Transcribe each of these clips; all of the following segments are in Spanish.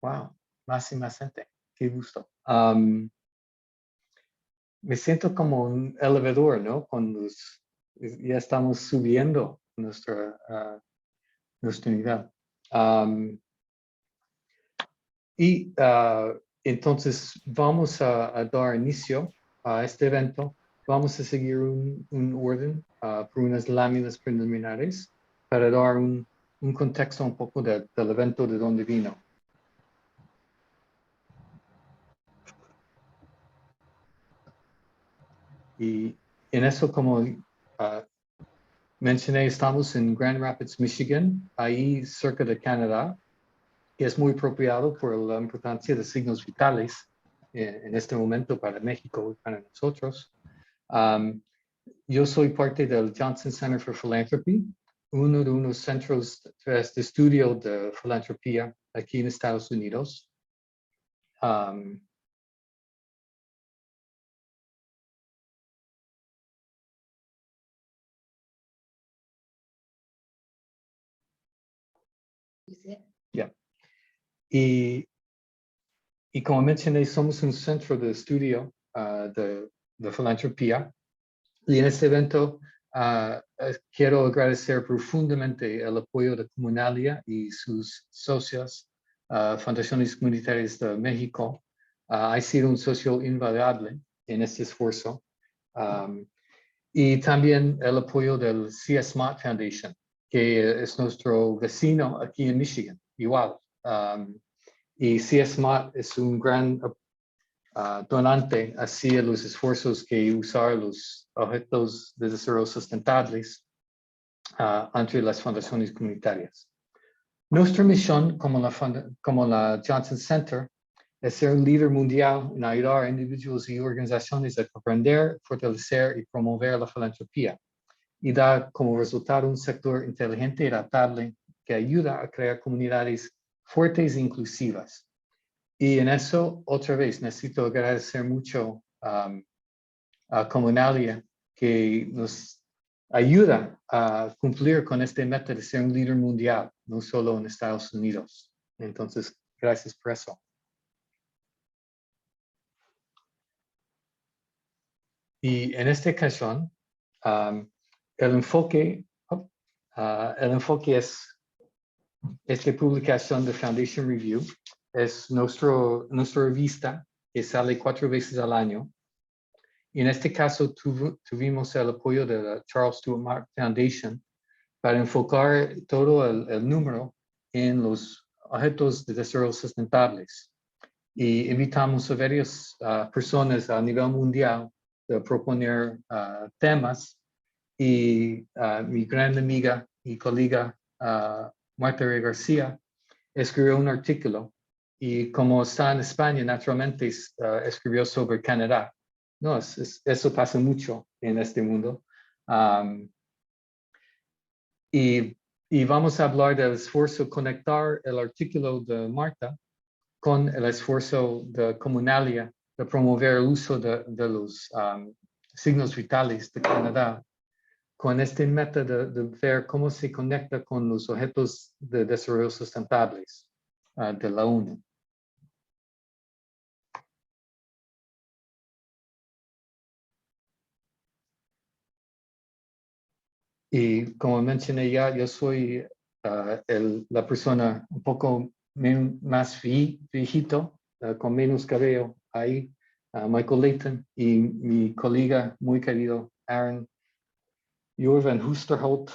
Wow, más y más gente. Qué gusto. Me siento como un elevador, ¿no? Ya estamos subiendo nuestra unidad. Entonces vamos a dar inicio a este evento. Vamos a seguir un orden por unas láminas preliminares para dar un contexto un poco del evento, de dónde vino. Y en eso, como mencioné, estamos en Grand Rapids, Michigan, ahí cerca de Canadá, que es muy apropiado por la importancia de signos vitales en este momento para México y para nosotros. Yo soy parte del Johnson Center for Philanthropy, uno de unos centros de estudio de filantropía aquí en Estados Unidos. Yeah. Y como mencioné, somos un centro de estudio de filantropía. Y en este evento quiero agradecer profundamente el apoyo de Comunalia y sus socios, Fundaciones Comunitarias de México. Ha sido un socio invaluable en este esfuerzo. Y también el apoyo del CS Mott Foundation, que es nuestro vecino aquí en Michigan, igual. Y CS Mott es un gran donante hacia los esfuerzos que usar los objetos de desarrollo sustentables entre las fundaciones comunitarias. Nuestra misión como la Johnson Center es ser un líder mundial en ayudar a individuos y organizaciones a comprender, fortalecer y promover la filantropía y dar como resultado un sector inteligente y adaptable que ayuda a crear comunidades fuertes e inclusivas. Y en eso, otra vez, necesito agradecer mucho a Comunalia, que nos ayuda a cumplir con este meta de ser un líder mundial, no solo en Estados Unidos. Entonces, gracias por eso. Y en esta ocasión, el enfoque es esta publicación de Foundation Review. Es nuestra revista que sale 4 veces al año. Y en este caso tuvimos el apoyo de la Charles Stewart Mark Foundation para enfocar todo el número en los objetos de desarrollo sustentables. Y invitamos a varias personas a nivel mundial a proponer temas. Y mi gran amiga y colega Marta Ray García escribió un artículo. Y como está en España, naturalmente escribió sobre Canadá. No, eso pasa mucho en este mundo. Y vamos a hablar del esfuerzo, conectar el artículo de Marta con el esfuerzo de Comunalia de promover el uso de los signos vitales de Canadá, con este método de ver cómo se conecta con los objetos de desarrollo sustentables de la ONU. Y como mencioné ya, yo soy la persona un poco más viejito, con menos cabello ahí, Michael Layton, y mi colega muy querido, Aaron Jorvan Husterholt,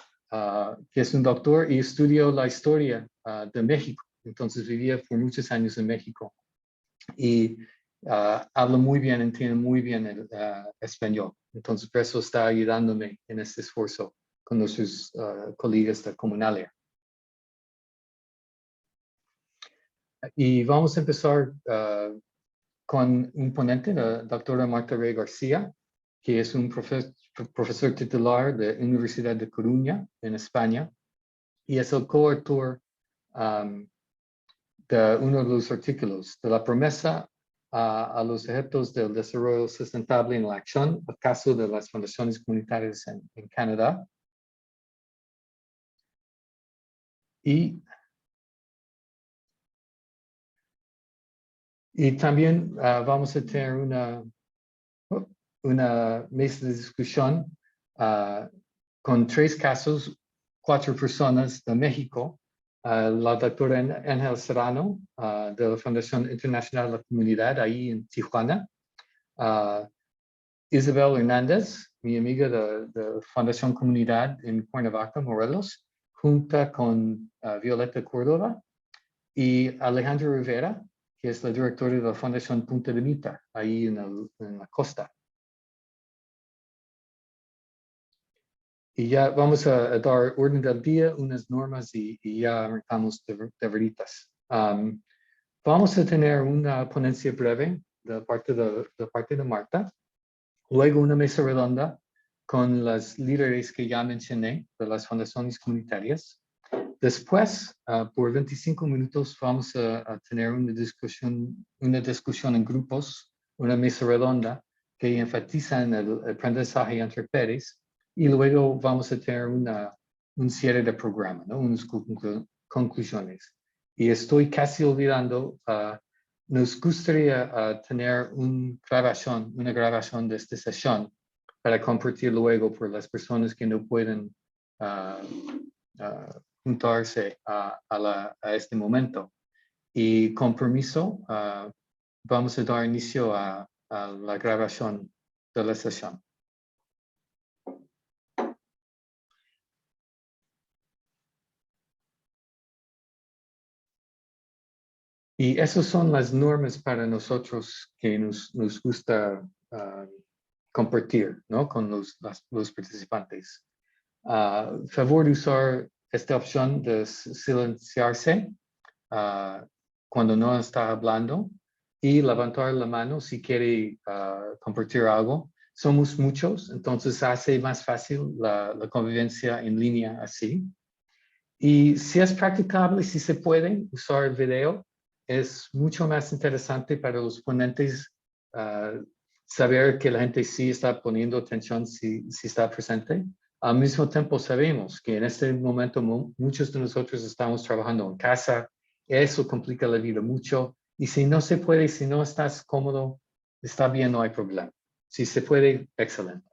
que es un doctor y estudió la historia de México. Entonces vivía por muchos años en México. Y habla muy bien, entiende muy bien el español. Entonces por eso está ayudándome en este esfuerzo con nuestros colegas de Comunalia. Y vamos a empezar con un ponente, la doctora Marta Ray García, que es un profesor titular de la Universidad de Coruña, en España, y es el coautor de uno de los artículos de la promesa a los objetos del desarrollo sustentable en la acción, el caso de las fundaciones comunitarias en Canadá. Y Y también vamos a tener una mesa de discusión con 3 casos, 4 personas de México. La doctora Ángel Serrano, de la Fundación Internacional de la Comunidad, ahí en Tijuana. Isabel Hernández, mi amiga de Fundación Comunidad en Cuernavaca, Morelos, junto con Violeta Córdoba, y Alejandro Rivera, que es la directora de la Fundación Punta de Mita, ahí en la costa. Y ya vamos a dar orden del día, unas normas y ya arrancamos de veritas. Vamos a tener una ponencia breve de parte de Marta, luego una mesa redonda con los líderes que ya mencioné de las fundaciones comunitarias. Después, por 25 minutos, vamos a tener una discusión en grupos, una mesa redonda que enfatiza en el aprendizaje entre pares, y luego vamos a tener un cierre de programa, ¿no? Unas conclusiones. Y estoy casi olvidando, nos gustaría tener una grabación de esta sesión para compartir luego por las personas que no pueden juntarse a este momento. Y con permiso, vamos a dar inicio a la grabación de la sesión. Y esas son las normas para nosotros que nos gusta compartir, ¿no? Con los participantes. Favor de usar esta opción de silenciarse cuando no está hablando y levantar la mano si quiere compartir algo. Somos muchos, entonces hace más fácil la convivencia en línea así. Y si es practicable, si se puede usar el video, es mucho más interesante para los ponentes saber que la gente sí está poniendo atención, si está presente. Al mismo tiempo sabemos que en este momento muchos de nosotros estamos trabajando en casa, eso complica la vida mucho, y si no se puede, si no estás cómodo, está bien, no hay problema. Si se puede, excelente.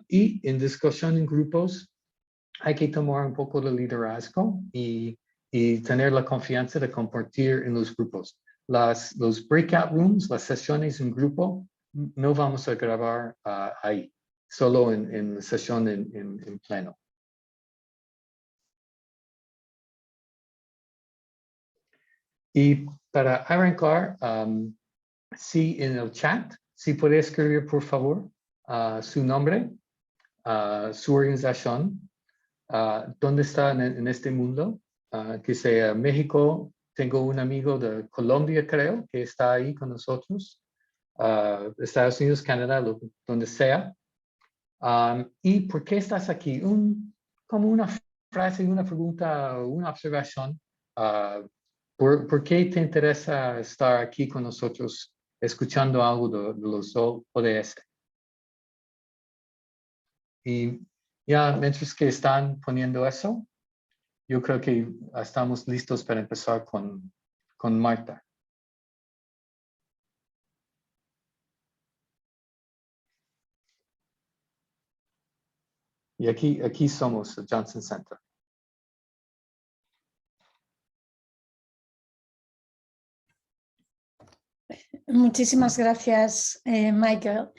Y en discusión en grupos, hay que tomar un poco de liderazgo y tener la confianza de compartir en los grupos. Los breakout rooms, las sesiones en grupo, no vamos a grabar ahí, solo en sesión en pleno. Y para arrancar, sí, en el chat, si puede escribir, por favor, su nombre, su organización, dónde está en este mundo, que sea México. Tengo un amigo de Colombia, creo, que está ahí con nosotros, Estados Unidos, Canadá, donde sea. ¿Y por qué estás aquí? Como una frase, una pregunta, una observación. ¿Por qué te interesa estar aquí con nosotros escuchando algo de los ODS? Y ya, mientras que están poniendo eso, yo creo que estamos listos para empezar con Marta. Y aquí somos el Johnson Center. Muchísimas gracias, Michael.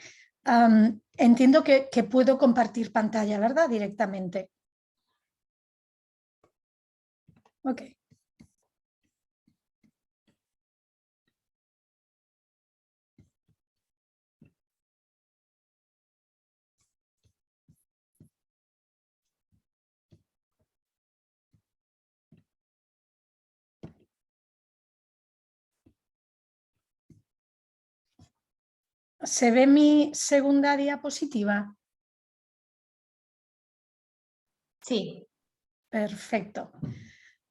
Entiendo que puedo compartir pantalla, ¿verdad? Directamente. Ok. ¿Se ve mi segunda diapositiva? Sí. Perfecto.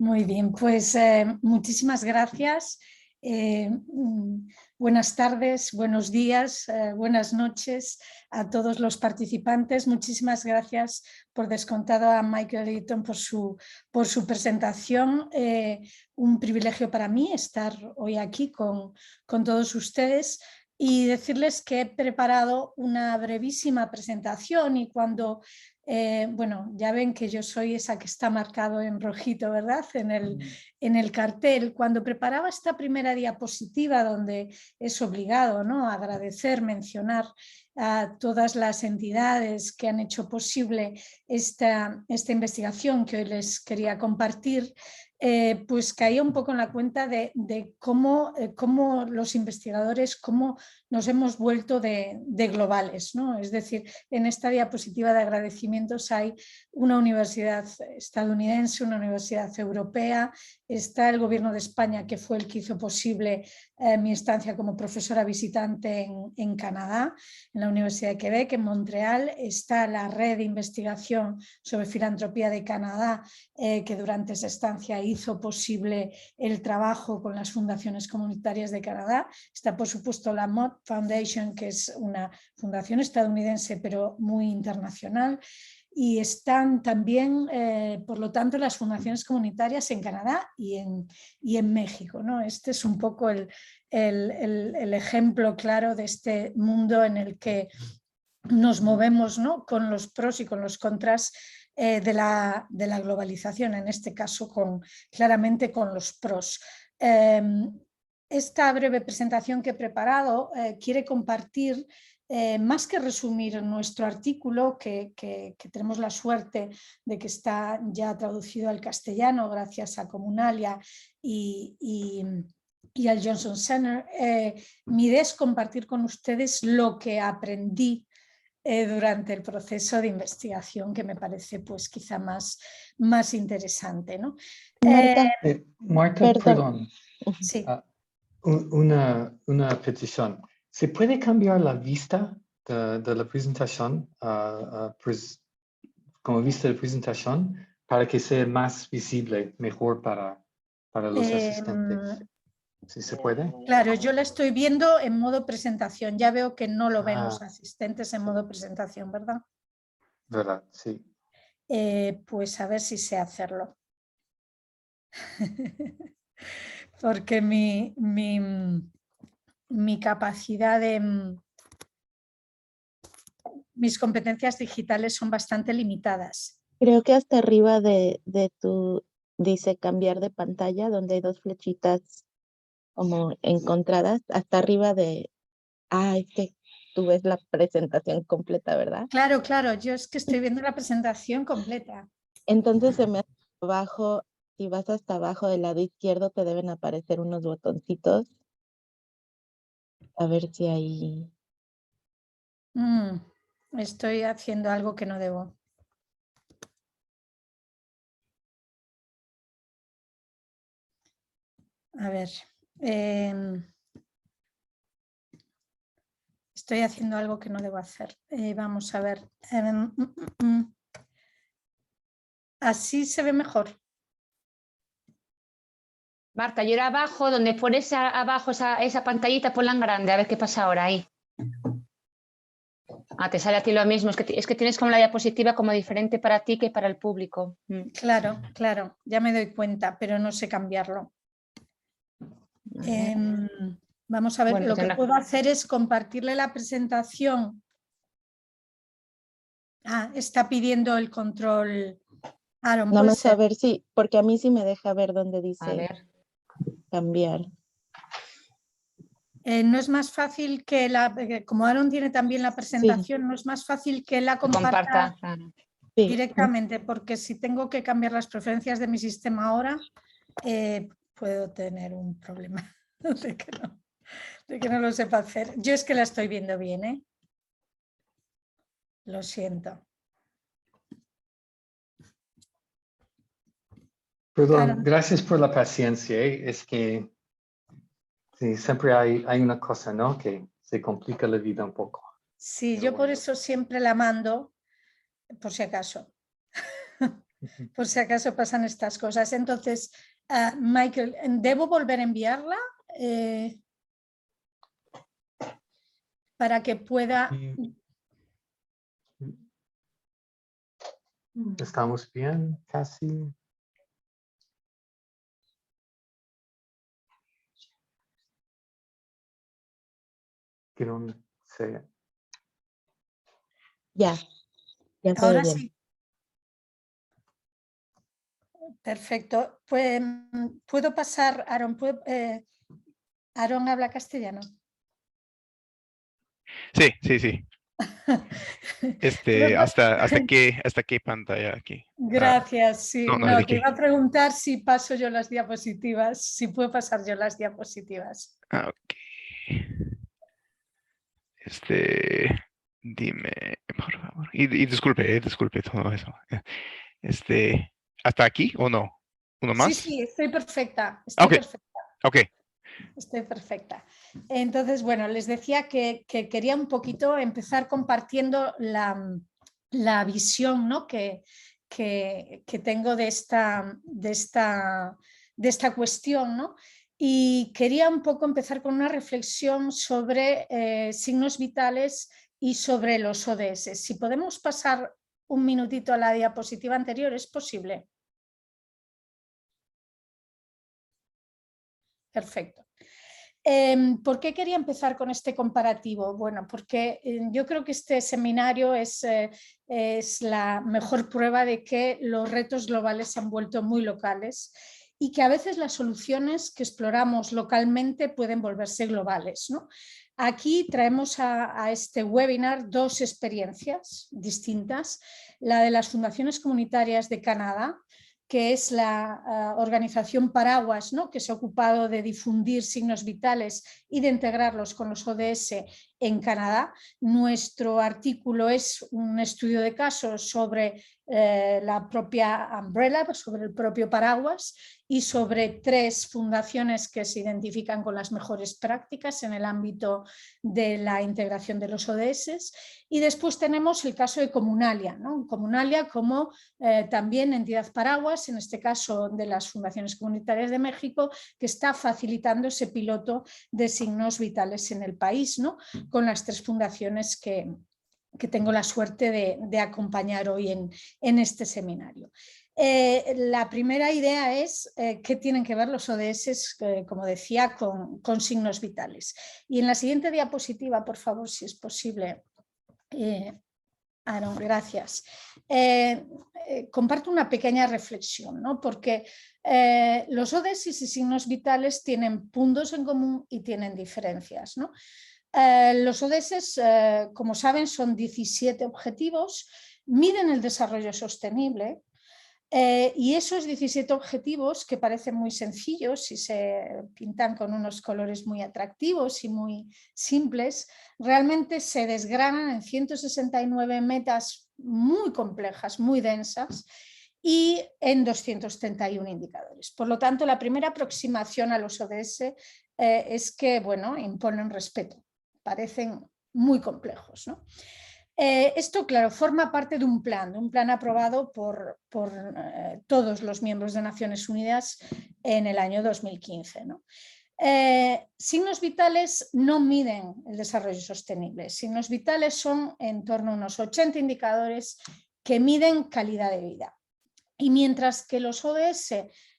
Muy bien, pues muchísimas gracias. Buenas tardes, buenos días, buenas noches a todos los participantes. Muchísimas gracias por descontado a Michael Eaton por su presentación. Un privilegio para mí estar hoy aquí con todos ustedes y decirles que he preparado una brevísima presentación y cuando bueno, ya ven que yo soy esa que está marcado en rojito, ¿verdad? En el cartel. Cuando preparaba esta primera diapositiva, donde es obligado, ¿no?, agradecer, mencionar a todas las entidades que han hecho posible esta investigación que hoy les quería compartir, pues caía un poco en la cuenta de cómo los investigadores, cómo nos hemos vuelto de globales, ¿no? Es decir, en esta diapositiva de agradecimientos hay una universidad estadounidense, una universidad europea, está el gobierno de España, que fue el que hizo posible mi estancia como profesora visitante en Canadá, en la Universidad de Quebec, en Montreal. Está la red de investigación sobre filantropía de Canadá, que durante esa estancia hizo posible el trabajo con las fundaciones comunitarias de Canadá. Está, por supuesto, la Mott Foundation, que es una fundación estadounidense pero muy internacional. Y están también, por lo tanto, las fundaciones comunitarias en Canadá y en México, ¿no? Este es un poco el ejemplo claro de este mundo en el que nos movemos, ¿no?, con los pros y con los contras de la globalización, en este caso claramente con los pros. Esta breve presentación que he preparado quiere compartir, más que resumir nuestro artículo, que tenemos la suerte de que está ya traducido al castellano gracias a Comunalia y al Johnson Center. Mi idea es compartir con ustedes lo que aprendí durante el proceso de investigación, que me parece pues quizá más interesante, ¿no? Marta, Marta, perdón. perdón. Sí. Una petición. ¿Se puede cambiar la vista de la presentación como vista de presentación para que sea más visible, mejor para los asistentes? ¿Sí se puede? Claro, yo la estoy viendo en modo presentación. Ya veo que no lo ven los asistentes en modo presentación, ¿verdad? ¿Verdad? Sí. Pues a ver si sé hacerlo. Porque mi capacidad mis competencias digitales son bastante limitadas. Creo que hasta arriba de tu, dice cambiar de pantalla, donde hay dos flechitas como encontradas, hasta arriba de, es que tú ves la presentación completa, ¿verdad? Claro, claro, yo es que estoy viendo la presentación completa. Entonces se me hace abajo, si vas hasta abajo del lado izquierdo, te deben aparecer unos botoncitos. A ver si hay... Estoy haciendo algo que no debo. A ver. Estoy haciendo algo que no debo hacer. Vamos a ver. Así se ve mejor. Marta, yo era abajo, donde pones abajo esa pantallita, ponla en grande, a ver qué pasa ahora ahí. Te sale a ti lo mismo, es que tienes como la diapositiva como diferente para ti que para el público. Claro, claro, ya me doy cuenta, pero no sé cambiarlo. Vamos a ver, Bueno, lo que puedo hacer es compartirle la presentación. Está pidiendo el control. Aaron, Nada puede más ser. a ver si, porque a mí sí me deja ver donde A dice ver. cambiar. No es más fácil que como Aaron tiene también la presentación, no es más fácil que la comparta Claro. directamente, porque si tengo que cambiar las preferencias de mi sistema ahora, puedo tener un problema de que no lo sepa hacer. Yo es que la estoy viendo bien, ¿eh? Lo siento. Perdón, gracias por la paciencia. Es que sí, siempre hay una cosa, ¿no?, que se complica la vida un poco. Sí, Pero yo por bueno. eso siempre la mando, por si acaso. Por si acaso pasan estas cosas. Entonces, Michael, ¿debo volver a enviarla? para que pueda... Estamos bien, casi. Que no sé. Ya se ve Ahora bien. sí. Perfecto. Pues, ¿puedo pasar, Aaron? Aaron habla castellano. Sí, sí, sí. ¿Puedo ¿Hasta qué pantalla aquí? Gracias, sí. No, No, ¿de te qué? iba a preguntar si paso yo las diapositivas, si puedo pasar yo las diapositivas. Ok. Dime, por favor. Y disculpe todo eso. ¿Hasta aquí o no? ¿Uno Sí, más? sí, estoy perfecta, Ok, ok. estoy perfecta. Entonces, bueno, les decía que quería un poquito empezar compartiendo la visión, ¿no? que tengo de esta cuestión, ¿no? Y quería un poco empezar con una reflexión sobre signos vitales y sobre los ODS. Si podemos pasar un minutito a la diapositiva anterior, ¿es posible? Perfecto. ¿Por qué quería empezar con este comparativo? Bueno, porque yo creo que este seminario es la mejor prueba de que los retos globales se han vuelto muy locales y que a veces las soluciones que exploramos localmente pueden volverse globales, ¿no? Aquí traemos a este webinar dos experiencias distintas, la de las fundaciones comunitarias de Canadá, que es la organización paraguas, ¿no? Que se ha ocupado de difundir signos vitales y de integrarlos con los ODS en Canadá. Nuestro artículo es un estudio de casos sobre la propia umbrella, sobre el propio paraguas y sobre 3 fundaciones que se identifican con las mejores prácticas en el ámbito de la integración de los ODS. Y después tenemos el caso de Comunalia, ¿no? Comunalia como también entidad paraguas, en este caso de las fundaciones comunitarias de México, que está facilitando ese piloto de signos vitales en el país, ¿no? Con las 3 fundaciones que tengo la suerte de acompañar hoy en este seminario. La primera idea es qué tienen que ver los ODS, como decía, con signos vitales. Y en la siguiente diapositiva, por favor, si es posible. Aaron, gracias. Comparto una pequeña reflexión, ¿no? Porque los ODS y signos vitales tienen puntos en común y tienen diferencias, ¿no? Los ODS, como saben, son 17 objetivos, miden el desarrollo sostenible. Y esos 17 objetivos, que parecen muy sencillos y se pintan con unos colores muy atractivos y muy simples, realmente se desgranan en 169 metas muy complejas, muy densas, y en 231 indicadores. Por lo tanto, la primera aproximación a los ODS es que, bueno, imponen respeto, parecen muy complejos, ¿no? Esto, claro, forma parte de un plan aprobado por todos los miembros de Naciones Unidas en el año 2015, ¿no? Signos vitales no miden el desarrollo sostenible. Signos vitales son en torno a unos 80 indicadores que miden calidad de vida. Y mientras que los ODS,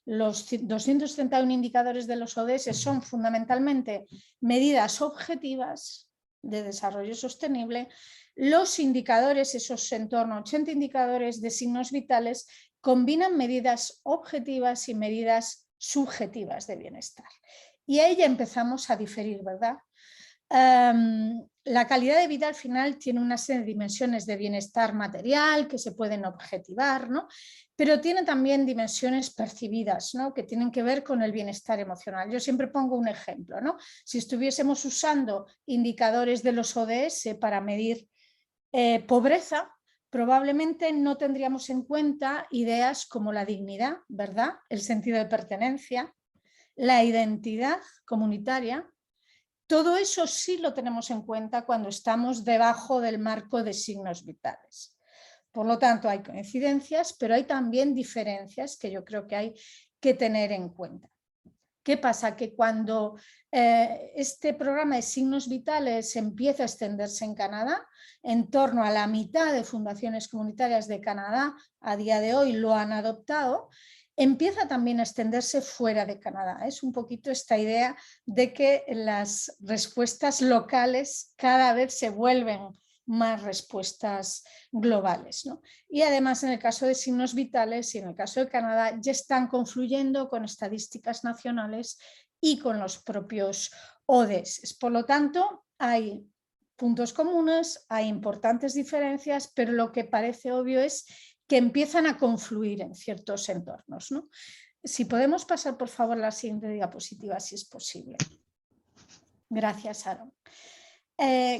los 231 indicadores de los ODS son fundamentalmente medidas objetivas de desarrollo sostenible, los indicadores, esos en torno a 80 indicadores de signos vitales, combinan medidas objetivas y medidas subjetivas de bienestar. Y ahí ya empezamos a diferir, ¿verdad? La calidad de vida al final tiene una serie de dimensiones de bienestar material que se pueden objetivar, ¿no? Pero tiene también dimensiones percibidas, ¿no? Que tienen que ver con el bienestar emocional. Yo siempre pongo un ejemplo, ¿no? Si estuviésemos usando indicadores de los ODS para medir pobreza, probablemente no tendríamos en cuenta ideas como la dignidad, ¿verdad? El sentido de pertenencia, la identidad comunitaria. Todo eso sí lo tenemos en cuenta cuando estamos debajo del marco de signos vitales. Por lo tanto, hay coincidencias, pero hay también diferencias que yo creo que hay que tener en cuenta. ¿Qué pasa? Que cuando este programa de signos vitales empieza a extenderse en Canadá, en torno a la mitad de fundaciones comunitarias de Canadá a día de hoy lo han adoptado, empieza también a extenderse fuera de Canadá. Es un poquito esta idea de que las respuestas locales cada vez se vuelven más respuestas globales, ¿no? Y además en el caso de signos vitales y en el caso de Canadá ya están confluyendo con estadísticas nacionales y con los propios ODS. Por lo tanto, hay puntos comunes, hay importantes diferencias, pero lo que parece obvio es que empiezan a confluir en ciertos entornos, ¿no? Si podemos pasar, por favor, a la siguiente diapositiva, si es posible. Gracias, Aaron.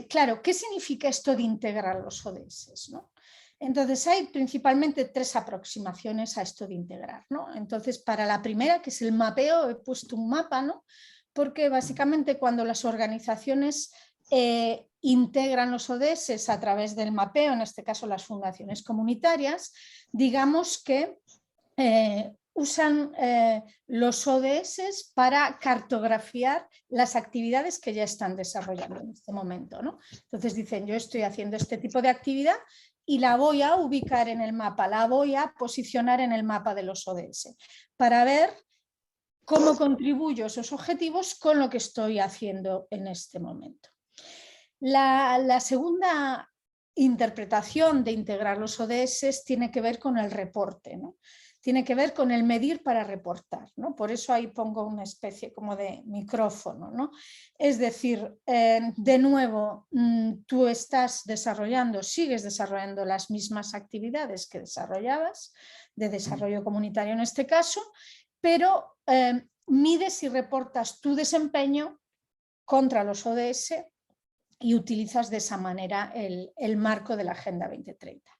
Claro, ¿qué significa esto de integrar los ODS, ¿no? Entonces hay principalmente 3 aproximaciones a esto de integrar, ¿no? Entonces para la primera, que es el mapeo, he puesto un mapa, ¿no? Porque básicamente cuando las organizaciones integran los ODS a través del mapeo, en este caso las fundaciones comunitarias, digamos que usan los ODS para cartografiar las actividades que ya están desarrollando en este momento, ¿no? Entonces dicen, yo estoy haciendo este tipo de actividad y la voy a ubicar en el mapa, la voy a posicionar en el mapa de los ODS para ver cómo contribuyo a esos objetivos con lo que estoy haciendo en este momento. La segunda interpretación de integrar los ODS tiene que ver con el reporte, ¿no? Tiene que ver con el medir para reportar, ¿no? Por eso ahí pongo una especie como de micrófono, ¿no? Es decir, de nuevo, tú estás desarrollando, sigues desarrollando las mismas actividades que desarrollabas, de desarrollo comunitario en este caso, pero mides y reportas tu desempeño contra los ODS y utilizas de esa manera el marco de la Agenda 2030.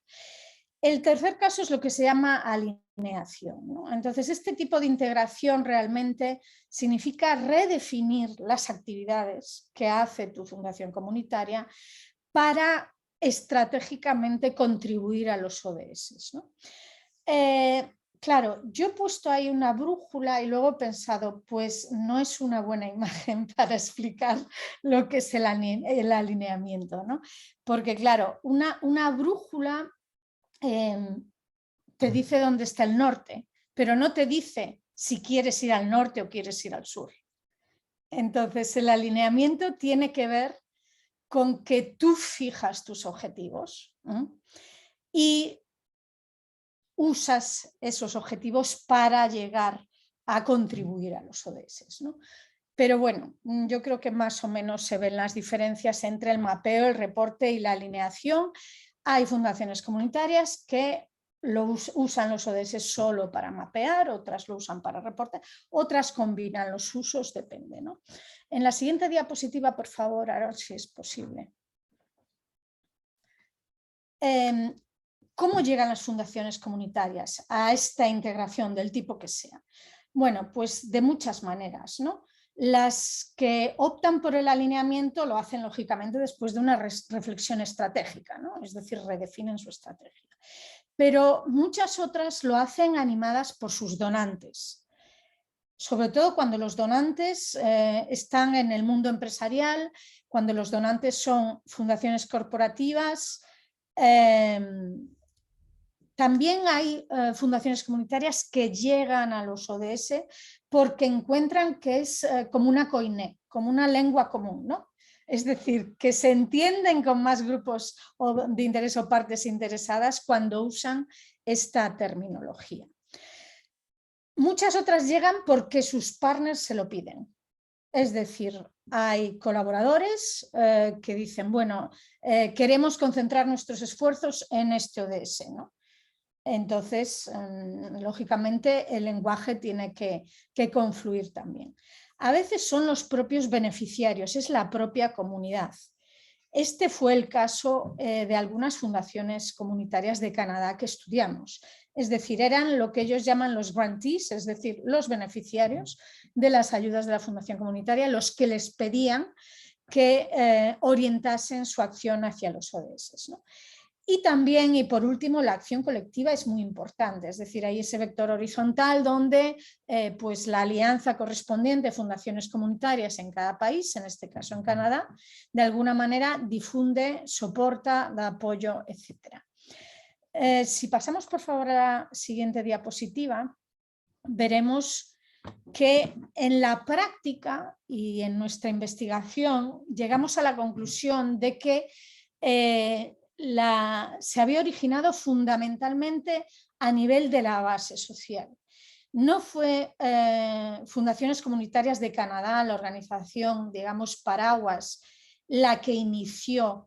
El tercer caso es lo que se llama alineación, ¿no? Entonces, este tipo de integración realmente significa redefinir las actividades que hace tu fundación comunitaria para estratégicamente contribuir a los ODS, ¿no? Claro, yo he puesto ahí una brújula y luego he pensado, pues no es una buena imagen para explicar lo que es el alineamiento, ¿no? Porque claro, una brújula te dice dónde está el norte, pero no te dice si quieres ir al norte o quieres ir al sur. Entonces el alineamiento tiene que ver con que tú fijas tus objetivos, ¿eh? Y usas esos objetivos para llegar a contribuir a los ODS, ¿no? Pero bueno, yo creo que más o menos se ven las diferencias entre el mapeo, el reporte y la alineación. Hay fundaciones comunitarias que usan los ODS solo para mapear, otras lo usan para reportar, otras combinan los usos, depende, ¿no? En la siguiente diapositiva, por favor, a ver si es posible. ¿Cómo llegan las fundaciones comunitarias a esta integración del tipo que sea? Bueno, pues de muchas maneras, ¿no? Las que optan por el alineamiento lo hacen lógicamente después de una reflexión estratégica, ¿no? Es decir, redefinen su estrategia. Pero muchas otras lo hacen animadas por sus donantes, sobre todo cuando los donantes están en el mundo empresarial, cuando los donantes son fundaciones corporativas. También hay fundaciones comunitarias que llegan a los ODS porque encuentran que es como una koiné, como una lengua común, ¿no? Es decir, que se entienden con más grupos de interés o partes interesadas cuando usan esta terminología. Muchas otras llegan porque sus partners se lo piden. Es decir, hay colaboradores que dicen, bueno, queremos concentrar nuestros esfuerzos en este ODS, ¿no? Entonces, lógicamente, el lenguaje tiene que confluir también. A veces son los propios beneficiarios, es la propia comunidad. Este fue el caso de algunas fundaciones comunitarias de Canadá que estudiamos. Es decir, eran lo que ellos llaman los grantees, es decir, los beneficiarios de las ayudas de la fundación comunitaria, los que les pedían que orientasen su acción hacia los ODS, ¿no? Y también, y por último, la acción colectiva es muy importante, es decir, hay ese vector horizontal donde pues la alianza correspondiente, fundaciones comunitarias en cada país, en este caso en Canadá, de alguna manera difunde, soporta, da apoyo, etc. Si pasamos por favor a la siguiente diapositiva, veremos que en la práctica y en nuestra investigación llegamos a la conclusión de que se había originado fundamentalmente a nivel de la base social. No fue Fundaciones Comunitarias de Canadá, la organización, digamos, paraguas, la que inició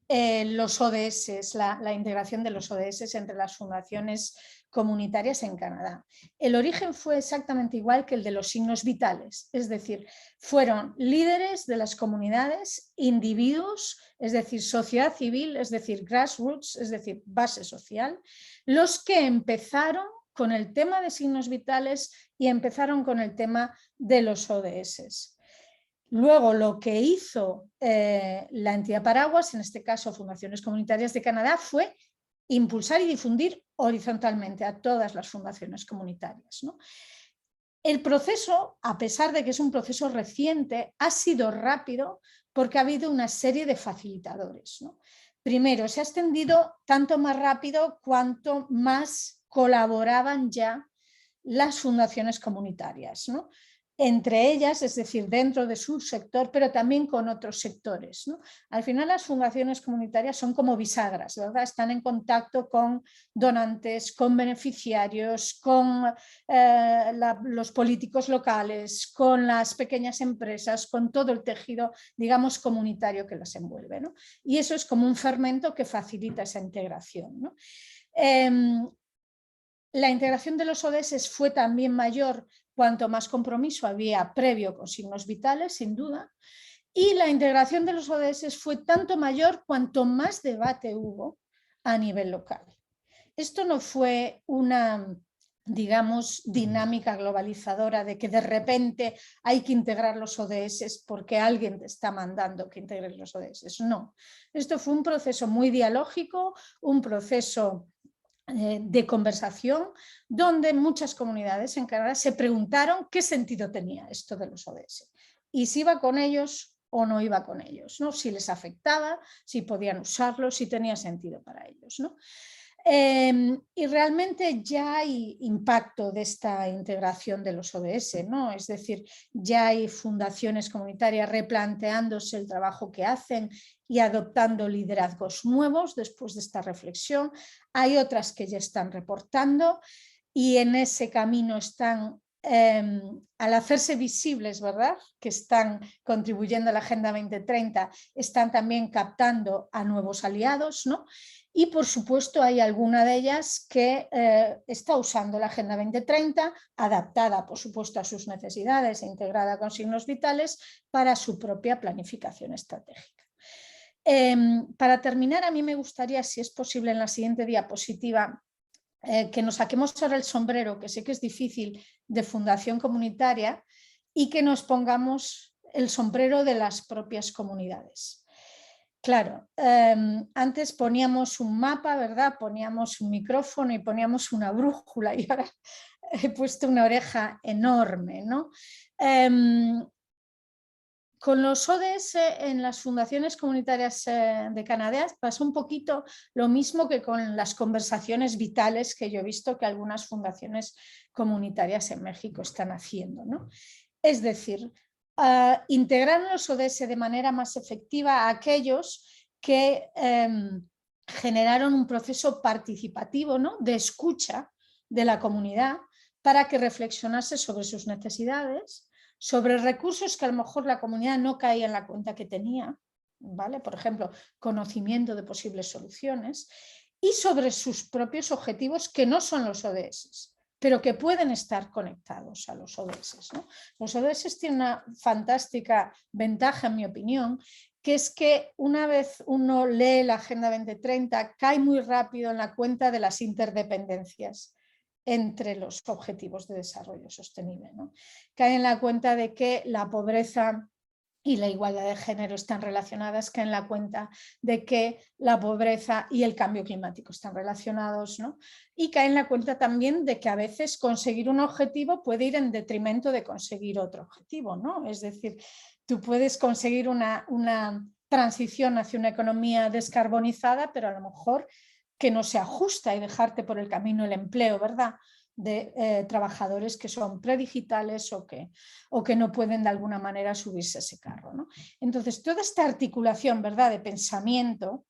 los ODS, la integración de los ODS entre las fundaciones comunitarias en Canadá. El origen fue exactamente igual que el de los signos vitales, es decir, fueron líderes de las comunidades, individuos, es decir, sociedad civil, es decir, grassroots, es decir, base social, los que empezaron con el tema de signos vitales y empezaron con el tema de los ODS. Luego, lo que hizo la entidad paraguas, en este caso Fundaciones Comunitarias de Canadá, fue impulsar y difundir horizontalmente a todas las fundaciones comunitarias, ¿no? El proceso, a pesar de que es un proceso reciente, ha sido rápido porque ha habido una serie de facilitadores, ¿no? Primero, se ha extendido tanto más rápido cuanto más colaboraban ya las fundaciones comunitarias, ¿no? Entre ellas, es decir, dentro de su sector, pero también con otros sectores, ¿no? Al final las fundaciones comunitarias son como bisagras, ¿verdad? Están en contacto con donantes, con beneficiarios, con los políticos locales, con las pequeñas empresas, con todo el tejido, digamos, comunitario que las envuelve, ¿no? Y eso es como un fermento que facilita esa integración, ¿no? La integración de los ODS fue también mayor cuanto más compromiso había previo con signos vitales, sin duda, y la integración de los ODS fue tanto mayor cuanto más debate hubo a nivel local. Esto no fue una, digamos, dinámica globalizadora de que de repente hay que integrar los ODS porque alguien te está mandando que integres los ODS. No, esto fue un proceso muy dialógico, un proceso de conversación donde muchas comunidades en Canadá se preguntaron qué sentido tenía esto de los ODS y si iba con ellos o no iba con ellos, ¿no? Si les afectaba, si podían usarlos, si tenía sentido para ellos, ¿no? Y realmente ya hay impacto de esta integración de los ODS, ¿no? Es decir, ya hay fundaciones comunitarias replanteándose el trabajo que hacen y adoptando liderazgos nuevos después de esta reflexión. Hay otras que ya están reportando y en ese camino están, al hacerse visibles, ¿verdad?, que están contribuyendo a la Agenda 2030, están también captando a nuevos aliados, ¿no? Y por supuesto hay alguna de ellas que está usando la Agenda 2030, adaptada por supuesto a sus necesidades e integrada con signos vitales para su propia planificación estratégica. Para terminar, a mí me gustaría, si es posible, en la siguiente diapositiva, que nos saquemos ahora el sombrero, que sé que es difícil, de fundación comunitaria y que nos pongamos el sombrero de las propias comunidades. Claro, antes poníamos un mapa, ¿verdad? Poníamos un micrófono y poníamos una brújula y ahora he puesto una oreja enorme, ¿no? Con los ODS en las fundaciones comunitarias de Canadá pasó un poquito lo mismo que con las conversaciones vitales que yo he visto que algunas fundaciones comunitarias en México están haciendo, ¿no? Es decir, integrar los ODS de manera más efectiva a aquellos que generaron un proceso participativo, ¿no?, de escucha de la comunidad para que reflexionase sobre sus necesidades, sobre recursos que a lo mejor la comunidad no caía en la cuenta que tenía, ¿vale? Por ejemplo, conocimiento de posibles soluciones, y sobre sus propios objetivos que no son los ODS, pero que pueden estar conectados a los ODS, ¿no? Los ODS tienen una fantástica ventaja, en mi opinión, que es que una vez uno lee la Agenda 2030, cae muy rápido en la cuenta de las interdependencias entre los objetivos de desarrollo sostenible, ¿no? Cae en la cuenta de que la pobreza y la igualdad de género están relacionadas, cae en la cuenta de que la pobreza y el cambio climático están relacionados, ¿no? Y cae en la cuenta también de que a veces conseguir un objetivo puede ir en detrimento de conseguir otro objetivo, ¿no? Es decir, tú puedes conseguir una transición hacia una economía descarbonizada, pero a lo mejor que no se ajusta y dejarte por el camino el empleo, ¿verdad?, de trabajadores que son predigitales o que no pueden de alguna manera subirse a ese carro, ¿no? Entonces, toda esta articulación, ¿verdad?, de pensamiento,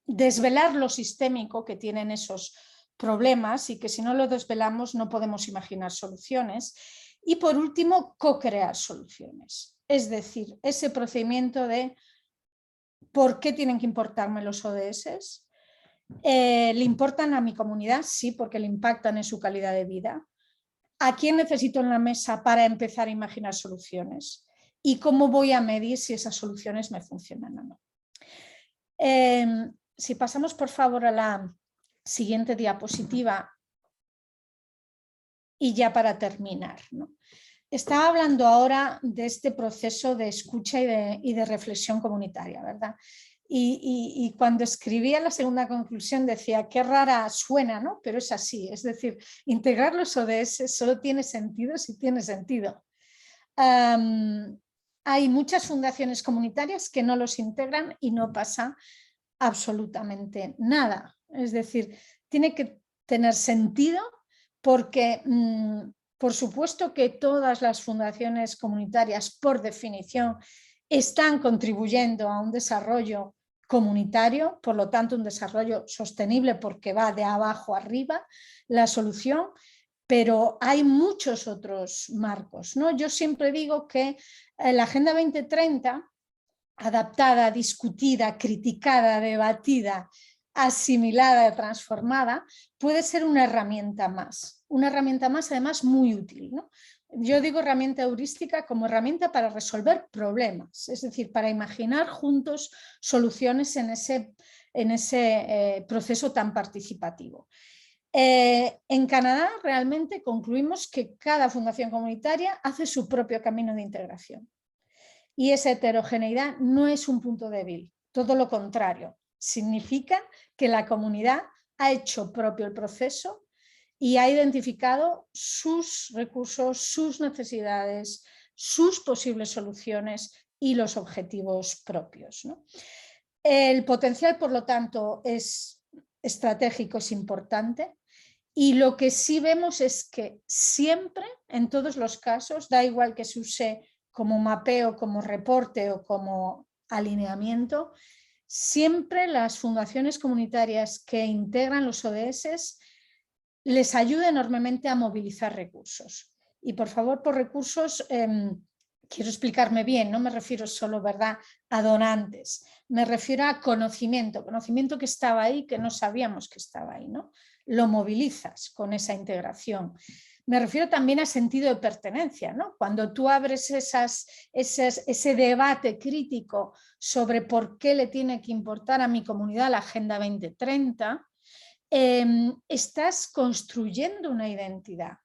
desvelar lo sistémico que tienen esos problemas y que si no lo desvelamos no podemos imaginar soluciones. Y por último, co-crear soluciones. Es decir, ese procedimiento de ¿por qué tienen que importarme los ODS? ¿Le importan a mi comunidad? Sí, porque le impactan en su calidad de vida. ¿A quién necesito en la mesa para empezar a imaginar soluciones? ¿Y cómo voy a medir si esas soluciones me funcionan o no? Si pasamos por favor a la siguiente diapositiva y ya para terminar, ¿no? Estaba hablando ahora de este proceso de escucha y de reflexión comunitaria, ¿verdad? Y cuando escribía la segunda conclusión decía, qué rara suena, ¿no? Pero es así, es decir, integrar los ODS solo tiene sentido si tiene sentido. Hay muchas fundaciones comunitarias que no los integran y no pasa absolutamente nada. Es decir, tiene que tener sentido porque, por supuesto que todas las fundaciones comunitarias, por definición, están contribuyendo a un desarrollo comunitario, por lo tanto un desarrollo sostenible porque va de abajo arriba la solución, pero hay muchos otros marcos, ¿no? Yo siempre digo que la Agenda 2030, adaptada, discutida, criticada, debatida, asimilada, transformada, puede ser una herramienta más además muy útil, ¿no? Yo digo herramienta heurística como herramienta para resolver problemas, es decir, para imaginar juntos soluciones en ese proceso tan participativo. En Canadá realmente concluimos que cada fundación comunitaria hace su propio camino de integración. Y esa heterogeneidad no es un punto débil, todo lo contrario. Significa que la comunidad ha hecho propio el proceso y ha identificado sus recursos, sus necesidades, sus posibles soluciones y los objetivos propios, ¿no? El potencial, por lo tanto, es estratégico, es importante. Y lo que sí vemos es que siempre, en todos los casos, da igual que se use como mapeo, como reporte o como alineamiento, siempre las fundaciones comunitarias que integran los ODS les ayuda enormemente a movilizar recursos. Y por favor, por recursos, quiero explicarme bien, no me refiero solo, ¿verdad?, a donantes, me refiero a conocimiento que estaba ahí, que no sabíamos que estaba ahí, ¿no? Lo movilizas con esa integración. Me refiero también a sentido de pertenencia, ¿no? Cuando tú abres ese debate crítico sobre por qué le tiene que importar a mi comunidad la Agenda 2030, estás construyendo una identidad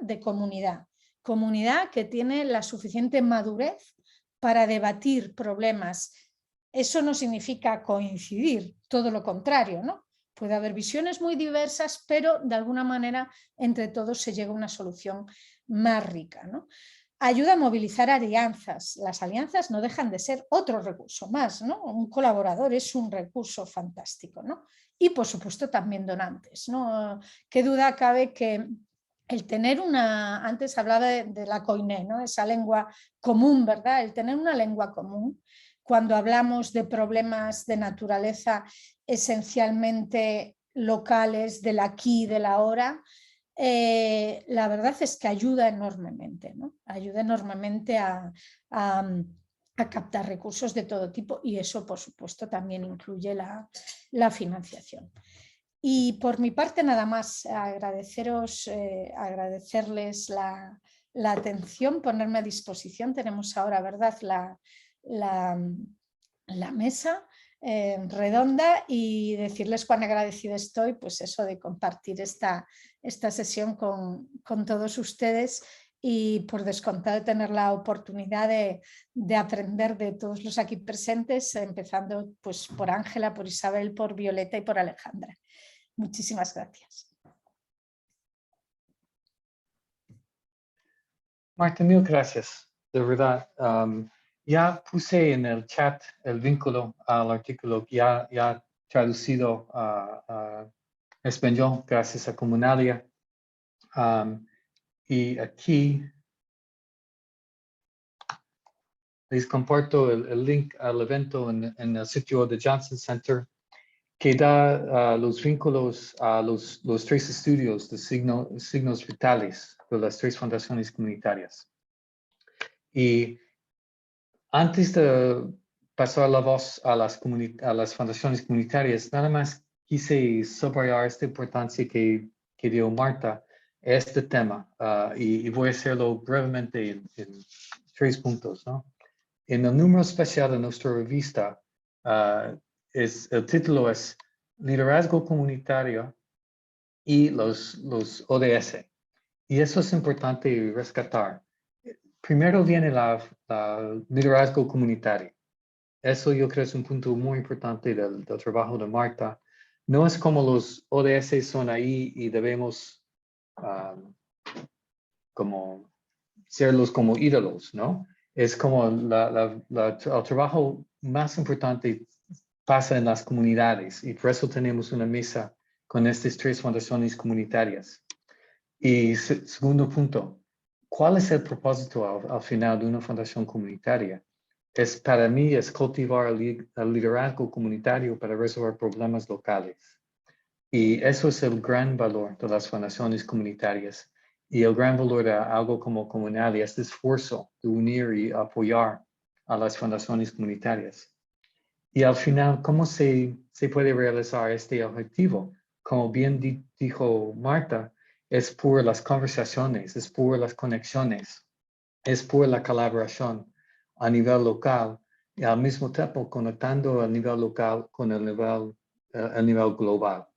de comunidad que tiene la suficiente madurez para debatir problemas. Eso no significa coincidir, todo lo contrario, ¿no? Puede haber visiones muy diversas, pero de alguna manera entre todos se llega a una solución más rica, ¿no? Ayuda a movilizar alianzas. Las alianzas no dejan de ser otro recurso más, ¿no? Un colaborador es un recurso fantástico, ¿no? Y por supuesto también donantes, ¿no? Qué duda cabe que el tener antes hablaba de la koiné, ¿no? Esa lengua común, ¿verdad? El tener una lengua común, cuando hablamos de problemas de naturaleza esencialmente locales, del aquí y del ahora, la verdad es que ayuda enormemente, ¿no? Ayuda enormemente a captar recursos de todo tipo y eso, por supuesto, también incluye la financiación. Y por mi parte nada más, agradecerles la atención, ponerme a disposición. Tenemos ahora, ¿verdad?, la mesa redonda y decirles cuán agradecida estoy, pues eso de compartir esta sesión con todos ustedes y por descontado tener la oportunidad de aprender de todos los aquí presentes, empezando pues, por Ángela, por Isabel, por Violeta y por Alejandra. Muchísimas gracias. Marta, mil gracias, de verdad. Ya puse en el chat el vínculo al artículo ya traducido a español gracias a Comunalia. Y aquí les comparto el link al evento en el sitio de Johnson Center que da los vínculos a los 3 estudios de signos vitales de las 3 fundaciones comunitarias. Y antes de pasar la voz a las fundaciones comunitarias, nada más quise subrayar esta importancia que dio Marta a este tema y voy a hacerlo brevemente en 3 puntos, ¿no? En el número especial de nuestra revista, el título es Liderazgo Comunitario y los ODS. Y eso es importante rescatar. Primero viene el liderazgo comunitario. Eso yo creo es un punto muy importante del trabajo de Marta. No es como los ODS son ahí y debemos como serlos como ídolos, ¿no? Es como el trabajo más importante pasa en las comunidades y por eso tenemos una mesa con estas 3 fundaciones comunitarias. Y segundo punto, ¿cuál es el propósito al final de una fundación comunitaria? Para mí es cultivar el liderazgo comunitario para resolver problemas locales. Y eso es el gran valor de las fundaciones comunitarias y el gran valor de algo como Comunalia, este esfuerzo de unir y apoyar a las fundaciones comunitarias. Y al final, ¿cómo se puede realizar este objetivo? Como bien dijo Marta, es por las conversaciones, es por las conexiones, es por la colaboración a nivel local y al mismo tiempo conectando el nivel local con el nivel global.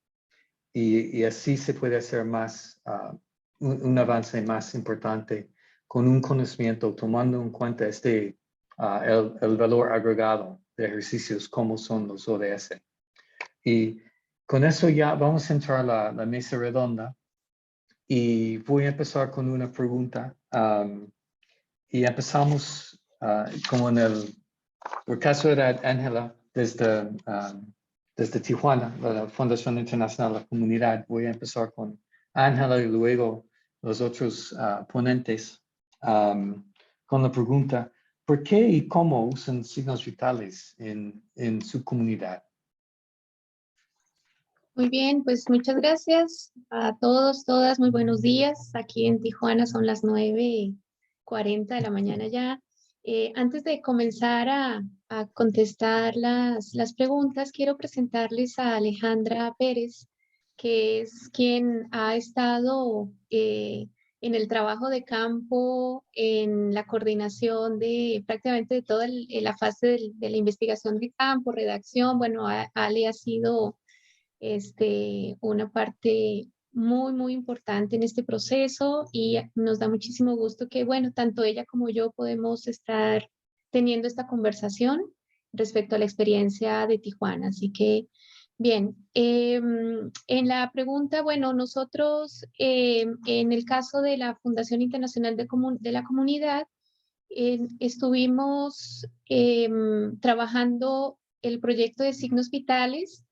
Y así se puede hacer más, un avance más importante con un conocimiento, tomando en cuenta el valor agregado de ejercicios como son los ODS. Y con eso ya vamos a entrar a la mesa redonda y voy a empezar con una pregunta. Y empezamos como en el caso era Ángela desde Tijuana, la Fundación Internacional de la Comunidad. Voy a empezar con Ángela y luego los otros ponentes con la pregunta, ¿por qué y cómo usan signos vitales en su comunidad? Muy bien, pues muchas gracias a todos, todas, muy buenos días. Aquí en Tijuana son las 9:40 de la mañana ya. Antes de comenzar a contestar las preguntas, quiero presentarles a Alejandra Pérez, que es quien ha estado en el trabajo de campo, en la coordinación de prácticamente de toda la fase de la investigación de campo, redacción. Bueno, Ale ha sido una parte muy, muy importante en este proceso y nos da muchísimo gusto que, bueno, tanto ella como yo podemos estar teniendo esta conversación respecto a la experiencia de Tijuana. Así que, bien, en la pregunta, bueno, nosotros en el caso de la Fundación Internacional de la Comunidad, estuvimos trabajando el proyecto de signos vitales.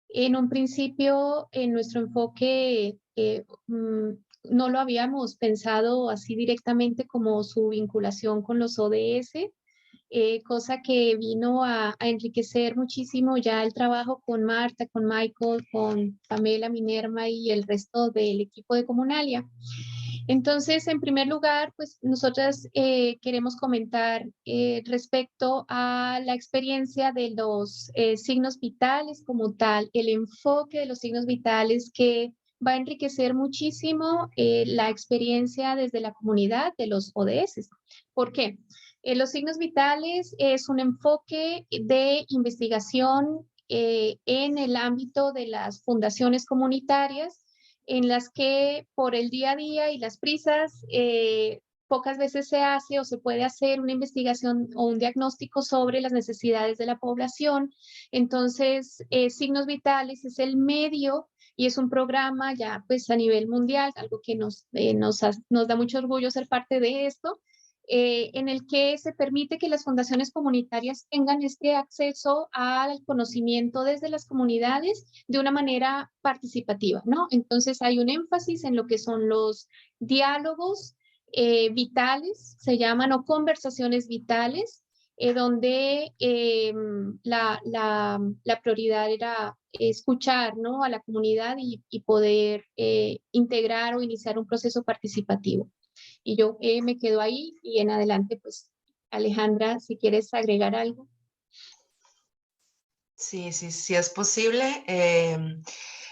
En un principio, en nuestro enfoque, no lo habíamos pensado así directamente como su vinculación con los ODS, cosa que vino a enriquecer muchísimo ya el trabajo con Marta, con Michael, con Pamela, Minerva y el resto del equipo de Comunalia. Entonces, en primer lugar, pues nosotras queremos comentar respecto a la experiencia de los signos vitales como tal, el enfoque de los signos vitales que va a enriquecer muchísimo la experiencia desde la comunidad de los ODS. ¿Por qué? Los signos vitales es un enfoque de investigación en el ámbito de las fundaciones comunitarias, en las que por el día a día y las prisas pocas veces se hace o se puede hacer una investigación o un diagnóstico sobre las necesidades de la población. Entonces, Signos Vitales es el medio y es un programa ya pues a nivel mundial, algo que nos da mucho orgullo ser parte de esto, en el que se permite que las fundaciones comunitarias tengan este acceso al conocimiento desde las comunidades de una manera participativa, ¿no? Entonces hay un énfasis en lo que son los diálogos vitales, se llaman, o conversaciones vitales, donde la prioridad era escuchar, ¿no?, a la comunidad y poder integrar o iniciar un proceso participativo. Y yo me quedo ahí y en adelante, pues, Alejandra, si quieres agregar algo. Sí, es posible.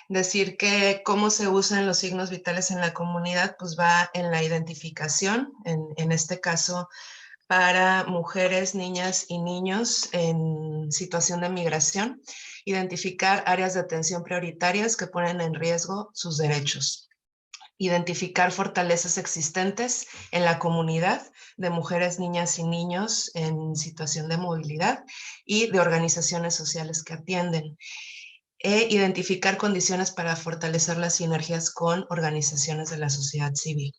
Decir que cómo se usan los signos vitales en la comunidad, pues va en la identificación, en este caso, para mujeres, niñas y niños en situación de migración, identificar áreas de atención prioritarias que ponen en riesgo sus derechos, identificar fortalezas existentes en la comunidad de mujeres, niñas y niños en situación de movilidad y de organizaciones sociales que atienden, e identificar condiciones para fortalecer las sinergias con organizaciones de la sociedad civil.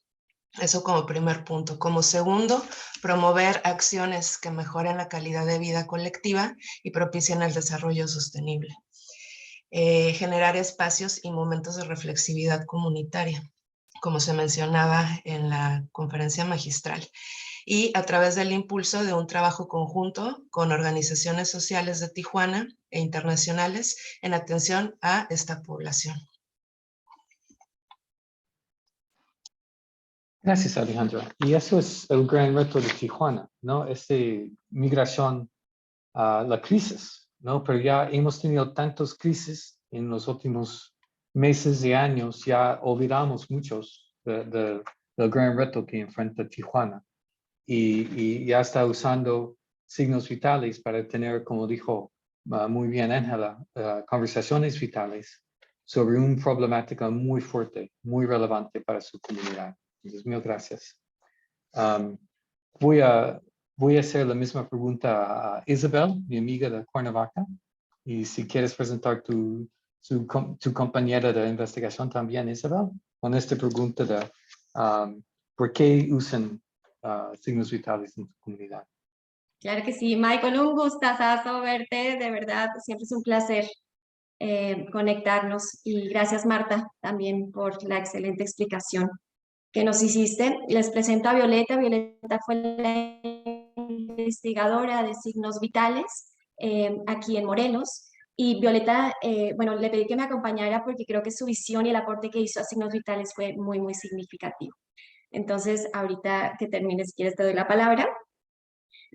Eso como primer punto. Como segundo, promover acciones que mejoren la calidad de vida colectiva y propicien el desarrollo sostenible. Generar espacios y momentos de reflexividad comunitaria, como se mencionaba en la conferencia magistral, y a través del impulso de un trabajo conjunto con organizaciones sociales de Tijuana e internacionales en atención a esta población. Gracias, Alejandra. Y eso es el gran reto de Tijuana, ¿no? Migración a la crisis, ¿no? Pero ya hemos tenido tantas crisis en los últimos meses y años, ya olvidamos muchos del gran reto que enfrenta Tijuana. Y ya está usando signos vitales para tener, como dijo muy bien Ángela, conversaciones vitales sobre una problemática muy fuerte, muy relevante para su comunidad. Entonces, mil gracias. Voy a hacer la misma pregunta a Isabel, mi amiga de Cuernavaca, y si quieres presentar tu compañera de investigación también, Isabel, con esta pregunta de ¿por qué usan signos vitales en tu comunidad? Claro que sí, Michael, un gustazo verte, de verdad, siempre es un placer conectarnos, y gracias, Marta, también por la excelente explicación que nos hiciste. Les presento a Violeta. Violeta fue la investigadora de signos vitales aquí en Morelos, y Violeta, bueno, le pedí que me acompañara porque creo que su visión y el aporte que hizo a signos vitales fue muy, muy significativo. Entonces, ahorita que termines, si quieres, te doy la palabra.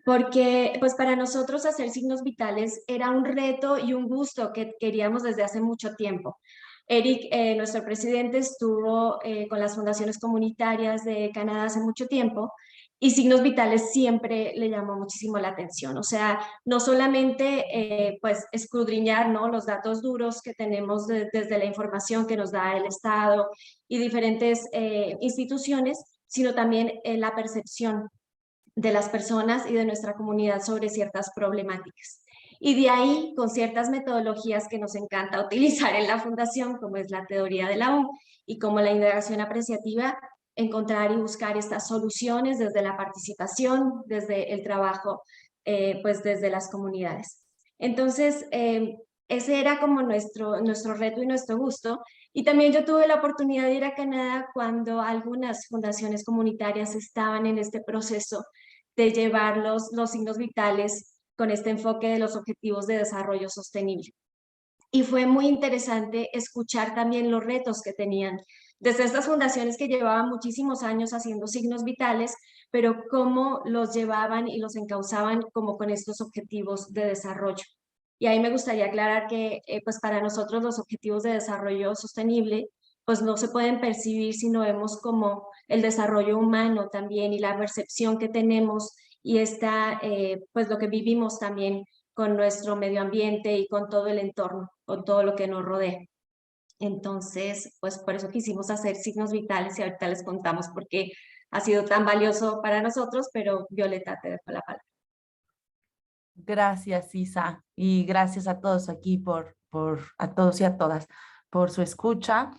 Porque pues para nosotros hacer signos vitales era un reto y un gusto que queríamos desde hace mucho tiempo. Eric, nuestro presidente, estuvo con las fundaciones comunitarias de Canadá hace mucho tiempo, y signos vitales siempre le llamó muchísimo la atención. O sea, no solamente pues escudriñar, ¿no?, los datos duros que tenemos desde la información que nos da el Estado y diferentes instituciones, sino también la percepción de las personas y de nuestra comunidad sobre ciertas problemáticas. Y de ahí, con ciertas metodologías que nos encanta utilizar en la Fundación, como es la teoría de la y como la indagación apreciativa, encontrar y buscar estas soluciones desde la participación, desde el trabajo, pues desde las comunidades. Entonces, ese era como nuestro reto y nuestro gusto. Y también yo tuve la oportunidad de ir a Canadá cuando algunas fundaciones comunitarias estaban en este proceso de llevar los signos vitales con este enfoque de los objetivos de desarrollo sostenible. Y fue muy interesante escuchar también los retos que tenían desde estas fundaciones que llevaban muchísimos años haciendo signos vitales, pero cómo los llevaban y los encauzaban como con estos objetivos de desarrollo. Y ahí me gustaría aclarar que pues para nosotros los objetivos de desarrollo sostenible pues no se pueden percibir si no vemos como el desarrollo humano también, y la percepción que tenemos y pues lo que vivimos también con nuestro medio ambiente y con todo el entorno, con todo lo que nos rodea. Entonces, pues por eso quisimos hacer signos vitales, y ahorita les contamos por qué ha sido tan valioso para nosotros, pero Violeta, te dejo la palabra. Gracias, Isa, y gracias a todos aquí a todos y a todas por su escucha,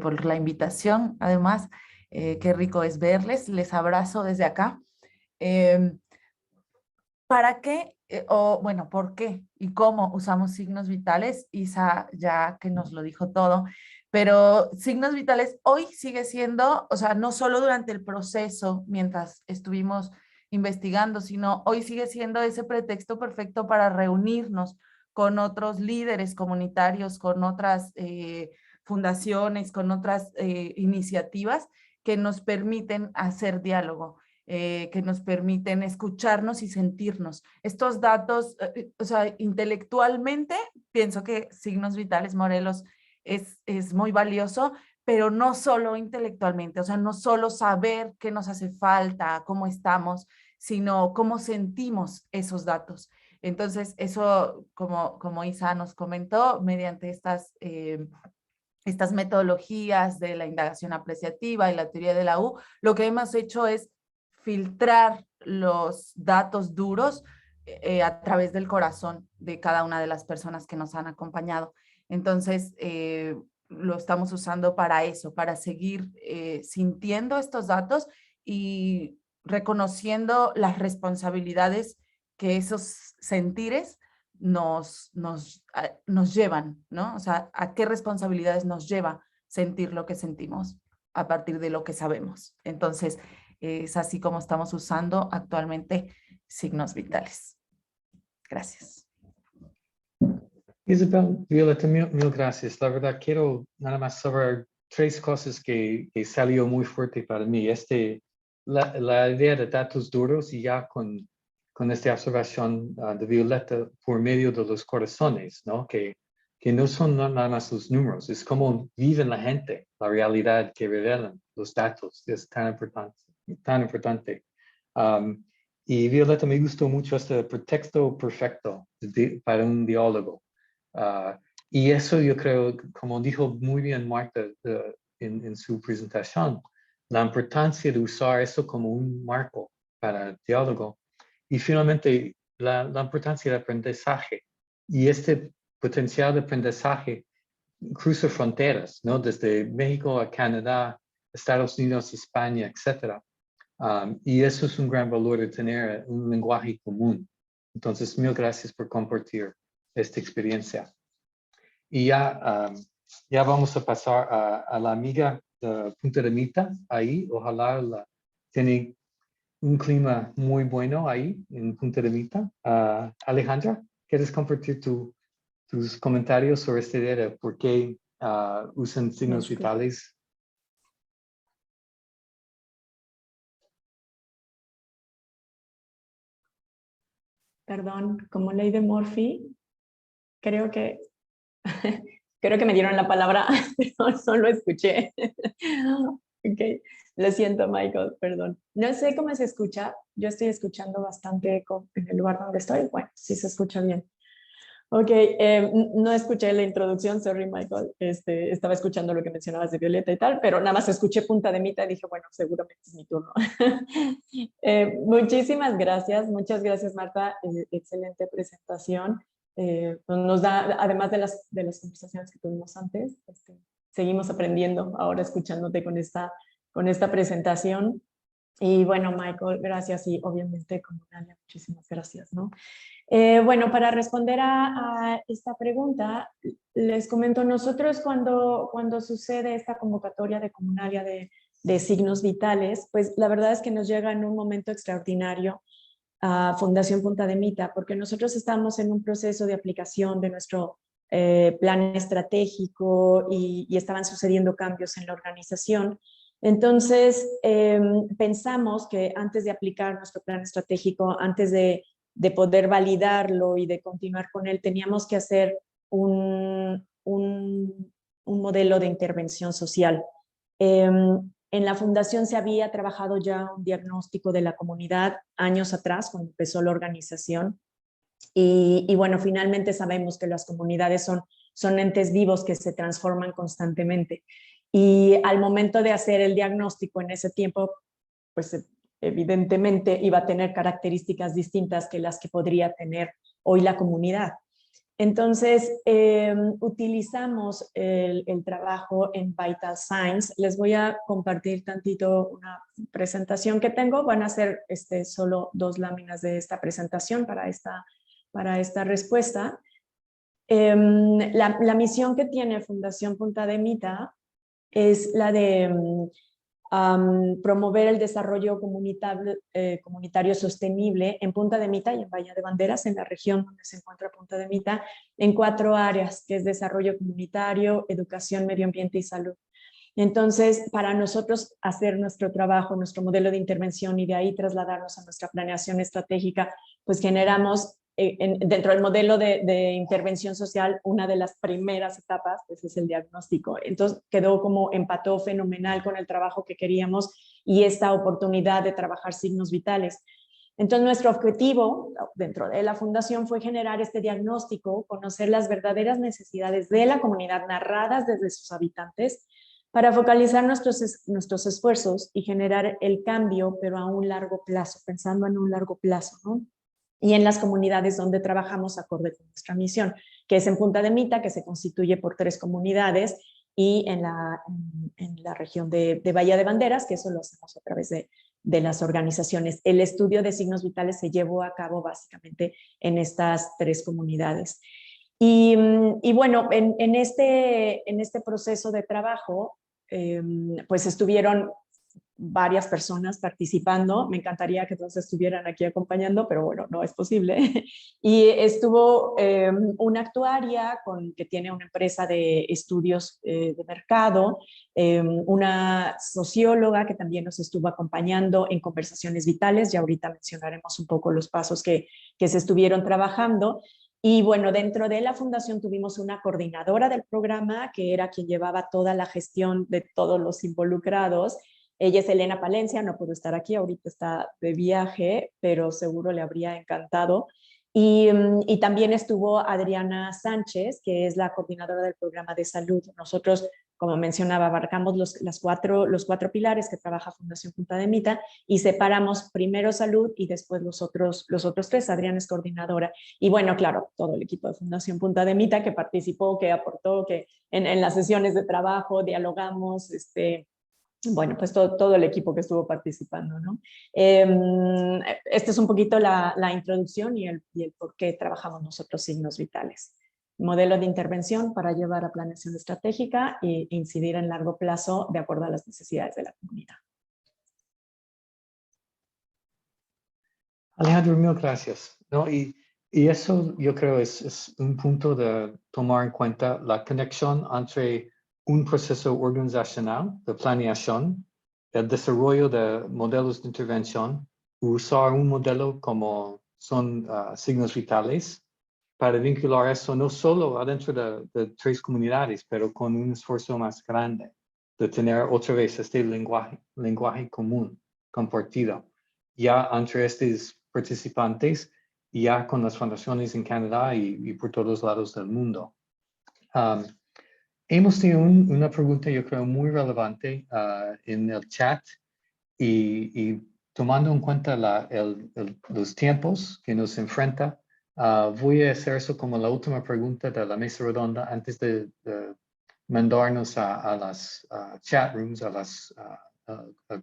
por la invitación. Además, qué rico es verles. Les abrazo desde acá. ¿Para qué? Bueno, ¿por qué y cómo usamos signos vitales? Isa ya que nos lo dijo todo, pero signos vitales hoy sigue siendo, o sea, no solo durante el proceso, mientras estuvimos investigando, sino hoy sigue siendo ese pretexto perfecto para reunirnos con otros líderes comunitarios, con otras fundaciones, con otras iniciativas que nos permiten hacer diálogo. Que nos permiten escucharnos y sentirnos. Estos datos, o sea, intelectualmente, pienso que Signos Vitales Morelos es muy valioso, pero no solo intelectualmente, o sea, no solo saber qué nos hace falta, cómo estamos, sino cómo sentimos esos datos. Entonces, eso, como Isa nos comentó, mediante estas metodologías de la indagación apreciativa y la teoría de la U, lo que hemos hecho es filtrar los datos duros a través del corazón de cada una de las personas que nos han acompañado. Entonces, lo estamos usando para eso, para seguir sintiendo estos datos y reconociendo las responsabilidades que esos sentires nos llevan, ¿no? O sea, ¿a qué responsabilidades nos lleva sentir lo que sentimos a partir de lo que sabemos? Entonces, es así como estamos usando actualmente signos vitales. Gracias. Isabel, Violeta, mil gracias. La verdad, quiero nada más saber 3 cosas que salió muy fuerte para mí. La idea de datos duros y ya con esta observación de Violeta por medio de los corazones, ¿no? Que no son nada más los números, es como viven la gente, la realidad que revelan los datos, es tan importante. Tan importante. Y Violeta, me gustó mucho este pretexto perfecto para un diálogo. Y eso yo creo, como dijo muy bien Marta en su presentación, la importancia de usar eso como un marco para el diálogo. Y finalmente, la importancia del aprendizaje. Y este potencial de aprendizaje cruza fronteras, ¿no? Desde México a Canadá, Estados Unidos, España, etcétera. Y eso es un gran valor de tener un lenguaje común. Entonces, mil gracias por compartir esta experiencia. Y ya vamos a pasar a la amiga de Punta de Mita, ahí. Ojalá tiene un clima muy bueno ahí en Punta de Mita. Alejandra, ¿quieres compartir tus comentarios sobre esta idea de por qué usan signos vitales? Perdón, como ley de Murphy, creo que me dieron la palabra, pero no lo escuché. Ok, lo siento, Michael, perdón. No sé cómo se escucha, yo estoy escuchando bastante eco en el lugar donde estoy. Bueno, sí se escucha bien. Ok, no escuché la introducción, sorry, Michael. Estaba escuchando lo que mencionabas de Violeta y tal, pero nada más escuché Punta de Mita y dije, bueno, seguramente es mi turno. Muchísimas gracias, muchas gracias, Marta. Excelente presentación. Nos da, además de las conversaciones que tuvimos antes, seguimos aprendiendo ahora escuchándote con esta presentación. Y bueno, Michael, gracias, y obviamente como Nadia, muchísimas gracias, ¿no? Bueno, para responder a esta pregunta, les comento, nosotros cuando sucede esta convocatoria de comunaria de signos vitales, pues la verdad es que nos llega en un momento extraordinario a Fundación Punta de Mita, porque nosotros estamos en un proceso de aplicación de nuestro plan estratégico y estaban sucediendo cambios en la organización. Entonces, pensamos que antes de aplicar nuestro plan estratégico, antes de poder validarlo y de continuar con él, teníamos que hacer un modelo de intervención social. En la fundación se había trabajado ya un diagnóstico de la comunidad años atrás, cuando empezó la organización. Y bueno, finalmente sabemos que las comunidades son entes vivos que se transforman constantemente. Y al momento de hacer el diagnóstico en ese tiempo, pues evidentemente iba a tener características distintas que las que podría tener hoy la comunidad. Entonces, utilizamos el trabajo en Vital Signs. Les voy a compartir tantito una presentación que tengo. Van a ser solo 2 láminas de esta presentación para esta respuesta. La misión que tiene Fundación Punta de Mita es la de promover el desarrollo comunitario sostenible en Punta de Mita y en Bahía de Banderas, en la región donde se encuentra Punta de Mita, en 4 áreas, que es desarrollo comunitario, educación, medio ambiente y salud. Entonces, para nosotros hacer nuestro trabajo, nuestro modelo de intervención y de ahí trasladarnos a nuestra planeación estratégica, pues generamos dentro del modelo de intervención social, una de las primeras etapas pues es el diagnóstico. Entonces empató fenomenal con el trabajo que queríamos y esta oportunidad de trabajar signos vitales. Entonces nuestro objetivo dentro de la fundación fue generar este diagnóstico, conocer las verdaderas necesidades de la comunidad narradas desde sus habitantes, para focalizar nuestros esfuerzos y generar el cambio, pero a un largo plazo, pensando en un largo plazo, ¿no? Y en las comunidades donde trabajamos acorde con nuestra misión, que es en Punta de Mita, que se constituye por 3 comunidades, y en la región de Bahía de Banderas, que eso lo hacemos a través de las organizaciones. El estudio de signos vitales se llevó a cabo básicamente en estas 3 comunidades. Y bueno, en este proceso de trabajo, pues estuvieron varias personas participando. Me encantaría que todos estuvieran aquí acompañando, pero bueno, no es posible. Y estuvo una actuaria que tiene una empresa de estudios de mercado, una socióloga que también nos estuvo acompañando en conversaciones vitales, ya ahorita mencionaremos un poco los pasos que se estuvieron trabajando. Y bueno, dentro de la fundación tuvimos una coordinadora del programa que era quien llevaba toda la gestión de todos los involucrados. Ella es Elena Palencia, no pudo estar aquí, ahorita está de viaje, pero seguro le habría encantado. Y también estuvo Adriana Sánchez, que es la coordinadora del programa de salud. Nosotros, como mencionaba, abarcamos los 4 pilares que trabaja Fundación Punta de Mita y separamos primero salud y después los otros 3. Adriana es coordinadora. Y bueno, claro, todo el equipo de Fundación Punta de Mita que participó, que aportó, que en las sesiones de trabajo dialogamos, bueno, pues todo el equipo que estuvo participando, ¿no? Esta es un poquito la introducción y el por qué trabajamos nosotros signos vitales. Modelo de intervención para llevar a planeación estratégica e incidir en largo plazo de acuerdo a las necesidades de la comunidad. Alejandro, mil gracias. ¿No? Y eso yo creo es un punto de tomar en cuenta la conexión entre un proceso organizacional de planeación, el desarrollo de modelos de intervención, usar un modelo como son signos vitales para vincular eso no solo adentro de 3 comunidades, pero con un esfuerzo más grande de tener otra vez este lenguaje común, compartido, ya entre estos participantes, ya con las fundaciones en Canadá y por todos lados del mundo. Hemos tenido una pregunta, yo creo, muy relevante en el chat y tomando en cuenta los tiempos que nos enfrenta, voy a hacer eso como la última pregunta de la mesa redonda antes de mandarnos a las chat rooms, a los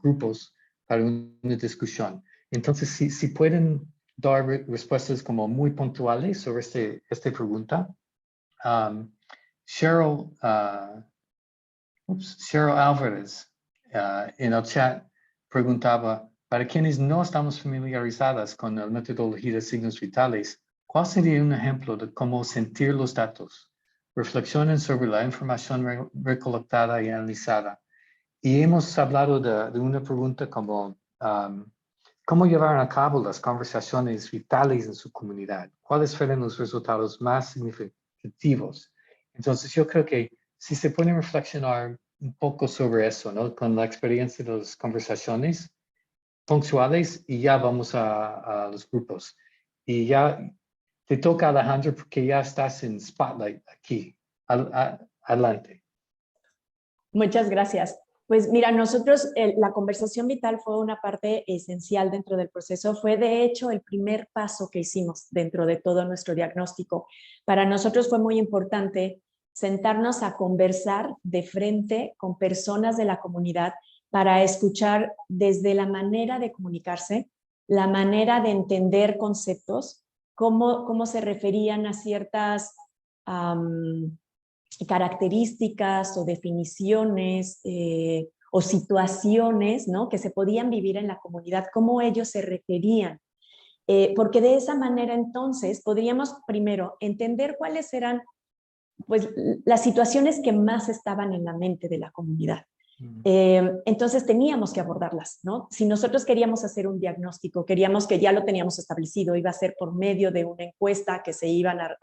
grupos para una discusión. Entonces, si pueden dar respuestas como muy puntuales sobre esta pregunta. Cheryl Álvarez en el chat preguntaba, para quienes no estamos familiarizadas con la metodología de signos vitales, ¿cuál sería un ejemplo de cómo sentir los datos? Reflexionen sobre la información recolectada y analizada. Y hemos hablado de una pregunta como, ¿cómo llevar a cabo las conversaciones vitales en su comunidad? ¿Cuáles fueron los resultados más significativos? Entonces yo creo que si se puede reflexionar un poco sobre eso, ¿no? Con la experiencia de las conversaciones puntuales y ya vamos a los grupos. Y ya te toca, Alejandro, porque ya estás en Spotlight aquí. Adelante. Muchas gracias. Pues mira, nosotros la conversación vital fue una parte esencial dentro del proceso. Fue de hecho el primer paso que hicimos dentro de todo nuestro diagnóstico. Para nosotros fue muy importante sentarnos a conversar de frente con personas de la comunidad para escuchar desde la manera de comunicarse, la manera de entender conceptos, cómo se referían a ciertas características o definiciones o situaciones, ¿no?, que se podían vivir en la comunidad, cómo ellos se referían. Porque de esa manera entonces podríamos primero entender cuáles eran pues, las situaciones que más estaban en la mente de la comunidad. Entonces teníamos que abordarlas, ¿no? Si nosotros queríamos hacer un diagnóstico, queríamos que ya lo teníamos establecido, iba a ser por medio de una encuesta que se iban a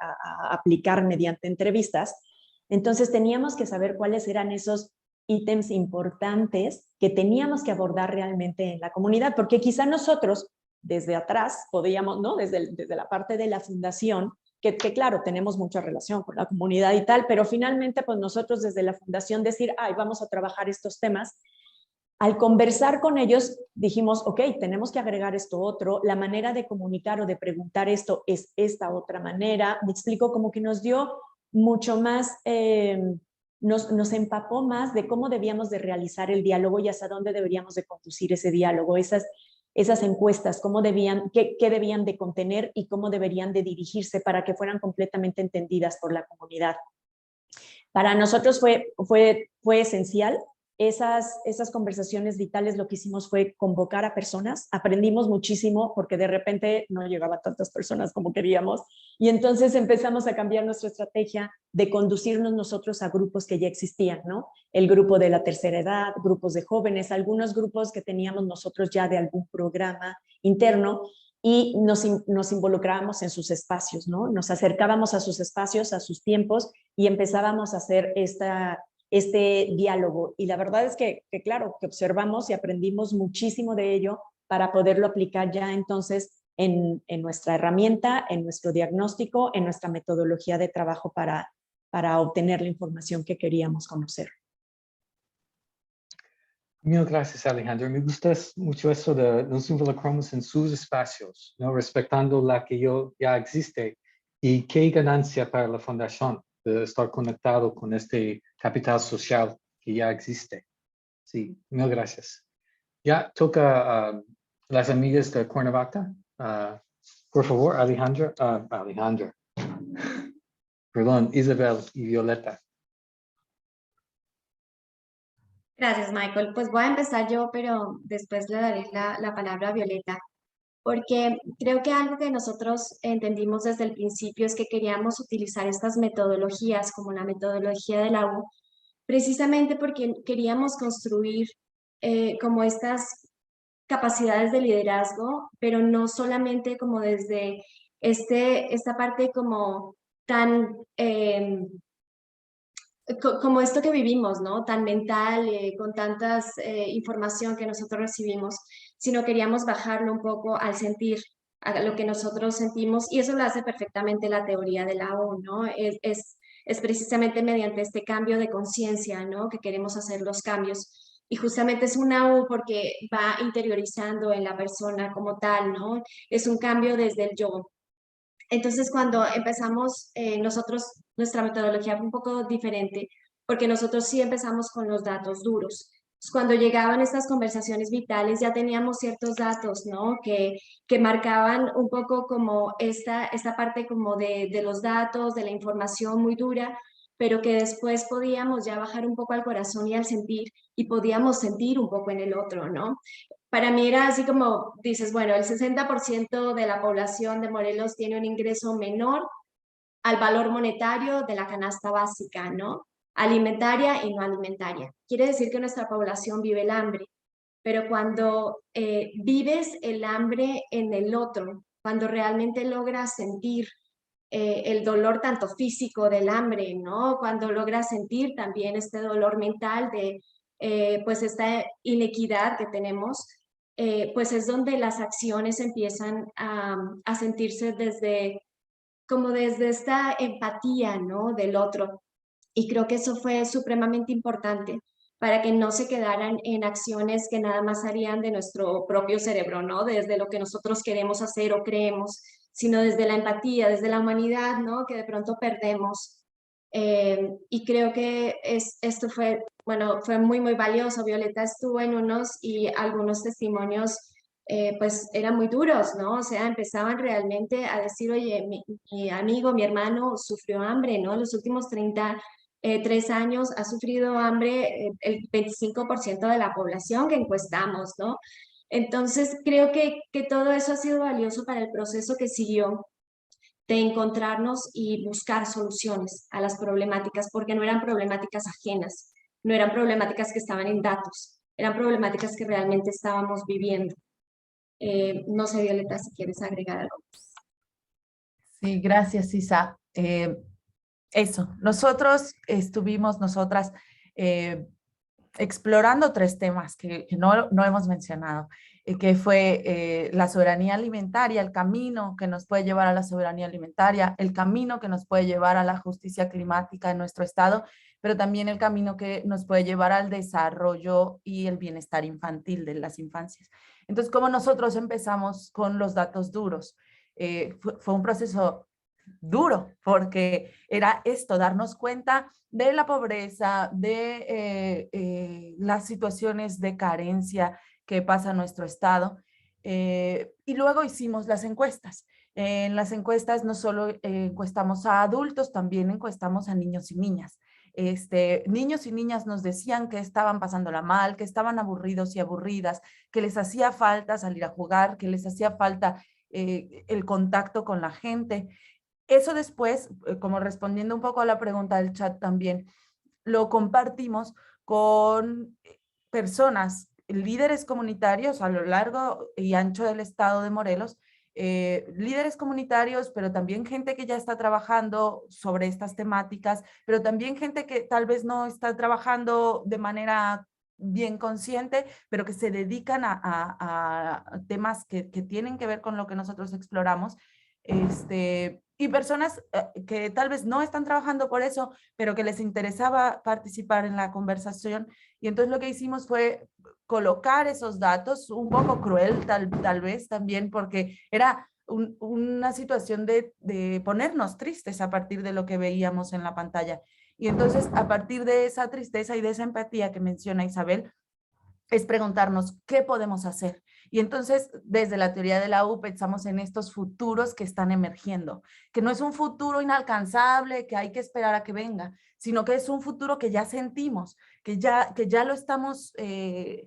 aplicar mediante entrevistas, entonces teníamos que saber cuáles eran esos ítems importantes que teníamos que abordar realmente en la comunidad, porque quizá nosotros desde atrás podíamos, ¿no?, desde la parte de la fundación, que claro, tenemos mucha relación con la comunidad y tal, pero finalmente pues nosotros desde la fundación decir, ay, vamos a trabajar estos temas. Al conversar con ellos dijimos, ok, tenemos que agregar esto otro, la manera de comunicar o de preguntar esto es esta otra manera. Me explico, como que nos dio mucho más, nos empapó más de cómo debíamos de realizar el diálogo y hasta dónde deberíamos de conducir ese diálogo, esas encuestas, qué debían de contener y cómo deberían de dirigirse para que fueran completamente entendidas por la comunidad. Para nosotros fue esencial. Esas conversaciones vitales, lo que hicimos fue convocar a personas, aprendimos muchísimo porque de repente no llegaban tantas personas como queríamos y entonces empezamos a cambiar nuestra estrategia de conducirnos nosotros a grupos que ya existían, ¿no? El grupo de la tercera edad, grupos de jóvenes, algunos grupos que teníamos nosotros ya de algún programa interno y nos involucrábamos en sus espacios, ¿no? Nos acercábamos a sus espacios, a sus tiempos y empezábamos a hacer este diálogo. Y la verdad es que claro, que observamos y aprendimos muchísimo de ello para poderlo aplicar ya entonces en nuestra herramienta, en nuestro diagnóstico, en nuestra metodología de trabajo para obtener la información que queríamos conocer. Mil gracias, Alejandra. Me gusta mucho eso de nos involucramos en sus espacios, ¿no?, respetando la que ya existe y qué ganancia para la fundación de estar conectado con este capital social que ya existe. Sí, mil gracias. Ya toca a las amigas de Cuernavaca. Por favor, Alejandra. Perdón, Isabel y Violeta. Gracias, Michael. Pues voy a empezar yo, pero después le daré la palabra a Violeta, porque creo que algo que nosotros entendimos desde el principio es que queríamos utilizar estas metodologías como la metodología de la U, precisamente porque queríamos construir como estas capacidades de liderazgo, pero no solamente como desde esta parte como tan... como esto que vivimos, ¿no? Tan mental, con tantas información que nosotros recibimos, sino queríamos bajarlo un poco al sentir, a lo que nosotros sentimos, y eso lo hace perfectamente la teoría de la U, ¿no? Es precisamente mediante este cambio de conciencia, ¿no?, que queremos hacer los cambios. Y justamente es una U porque va interiorizando en la persona como tal, ¿no? Es un cambio desde el yo. Entonces, cuando empezamos nosotros, nuestra metodología fue un poco diferente, porque nosotros sí empezamos con los datos duros. Cuando llegaban estas conversaciones vitales ya teníamos ciertos datos, ¿no?, que marcaban un poco como esta parte como de los datos, de la información muy dura, pero que después podíamos ya bajar un poco al corazón y al sentir, y podíamos sentir un poco en el otro, ¿no? Para mí era así como, dices, bueno, el 60% de la población de Morelos tiene un ingreso menor al valor monetario de la canasta básica, ¿no? Alimentaria y no alimentaria. Quiere decir que nuestra población vive el hambre, pero cuando vives el hambre en el otro, cuando realmente logras sentir el dolor tanto físico del hambre, ¿no?, cuando logras sentir también este dolor mental de pues esta inequidad que tenemos, pues es donde las acciones empiezan a sentirse desde esta empatía, ¿no?, del otro. Y creo que eso fue supremamente importante para que no se quedaran en acciones que nada más harían de nuestro propio cerebro, ¿no? Desde lo que nosotros queremos hacer o creemos, sino desde la empatía, desde la humanidad, ¿no? Que de pronto perdemos. Y creo que esto fue, bueno, fue muy, muy valioso. Violeta estuvo en unos y algunos testimonios pues eran muy duros, ¿no? O sea, empezaban realmente a decir, oye, mi amigo, mi hermano sufrió hambre, ¿no? En los últimos 3 años ha sufrido hambre el 25% de la población que encuestamos, ¿no? Entonces, creo que todo eso ha sido valioso para el proceso que siguió de encontrarnos y buscar soluciones a las problemáticas, porque no eran problemáticas ajenas, no eran problemáticas que estaban en datos, eran problemáticas que realmente estábamos viviendo. No sé, Violeta, si quieres agregar algo. Sí, gracias, Isa. Eso, nosotros estuvimos, nosotras, explorando 3 temas que no hemos mencionado, que fue la soberanía alimentaria, el camino que nos puede llevar a la soberanía alimentaria, el camino que nos puede llevar a la justicia climática en nuestro estado, pero también el camino que nos puede llevar al desarrollo y el bienestar infantil de las infancias. Entonces, como nosotros empezamos con los datos duros, fue un proceso duro, porque era esto, darnos cuenta de la pobreza, de las situaciones de carencia que pasa en nuestro estado. Y luego hicimos las encuestas. En las encuestas no solo encuestamos a adultos, también encuestamos a niños y niñas. Niños y niñas nos decían que estaban pasándola mal, que estaban aburridos y aburridas, que les hacía falta salir a jugar, que les hacía falta el contacto con la gente. Eso después, como respondiendo un poco a la pregunta del chat también, lo compartimos con personas, líderes comunitarios a lo largo y ancho del estado de Morelos, líderes comunitarios, pero también gente que ya está trabajando sobre estas temáticas, pero también gente que tal vez no está trabajando de manera bien consciente, pero que se dedican a temas que tienen que ver con lo que nosotros exploramos. Y personas que tal vez no están trabajando por eso, pero que les interesaba participar en la conversación. Y entonces lo que hicimos fue colocar esos datos, un poco cruel tal vez también, porque era una situación de ponernos tristes a partir de lo que veíamos en la pantalla. Y entonces, a partir de esa tristeza y de esa empatía que menciona Isabel, es preguntarnos qué podemos hacer. Y entonces, desde la teoría de la U, pensamos en estos futuros que están emergiendo, que no es un futuro inalcanzable, que hay que esperar a que venga, sino que es un futuro que ya sentimos, que ya lo estamos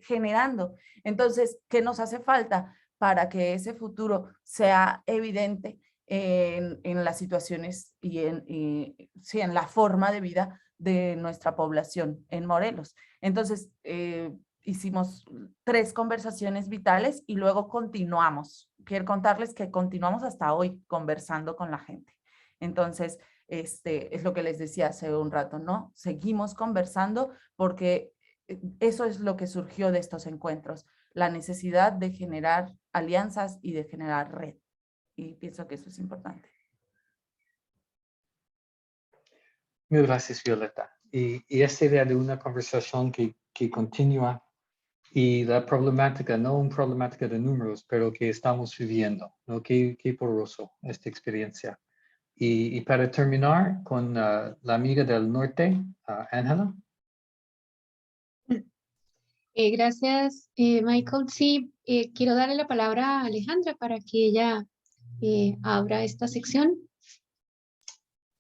generando. Entonces, ¿qué nos hace falta para que ese futuro sea evidente en las situaciones y en la forma de vida de nuestra población en Morelos? Entonces, hicimos 3 conversaciones vitales y luego continuamos. Quiero contarles que continuamos hasta hoy conversando con la gente. Entonces, es lo que les decía hace un rato, ¿no? Seguimos conversando porque eso es lo que surgió de estos encuentros, la necesidad de generar alianzas y de generar red. Y pienso que eso es importante. Mil gracias, Violeta. Y esta idea de una conversación que continúa y la problemática, no una problemática de números, pero que estamos viviendo, ¿no? Qué poroso esta experiencia. Y para terminar con la amiga del norte, Ángela. Gracias, Michael. Sí, quiero darle la palabra a Alejandra para que ella abra esta sección.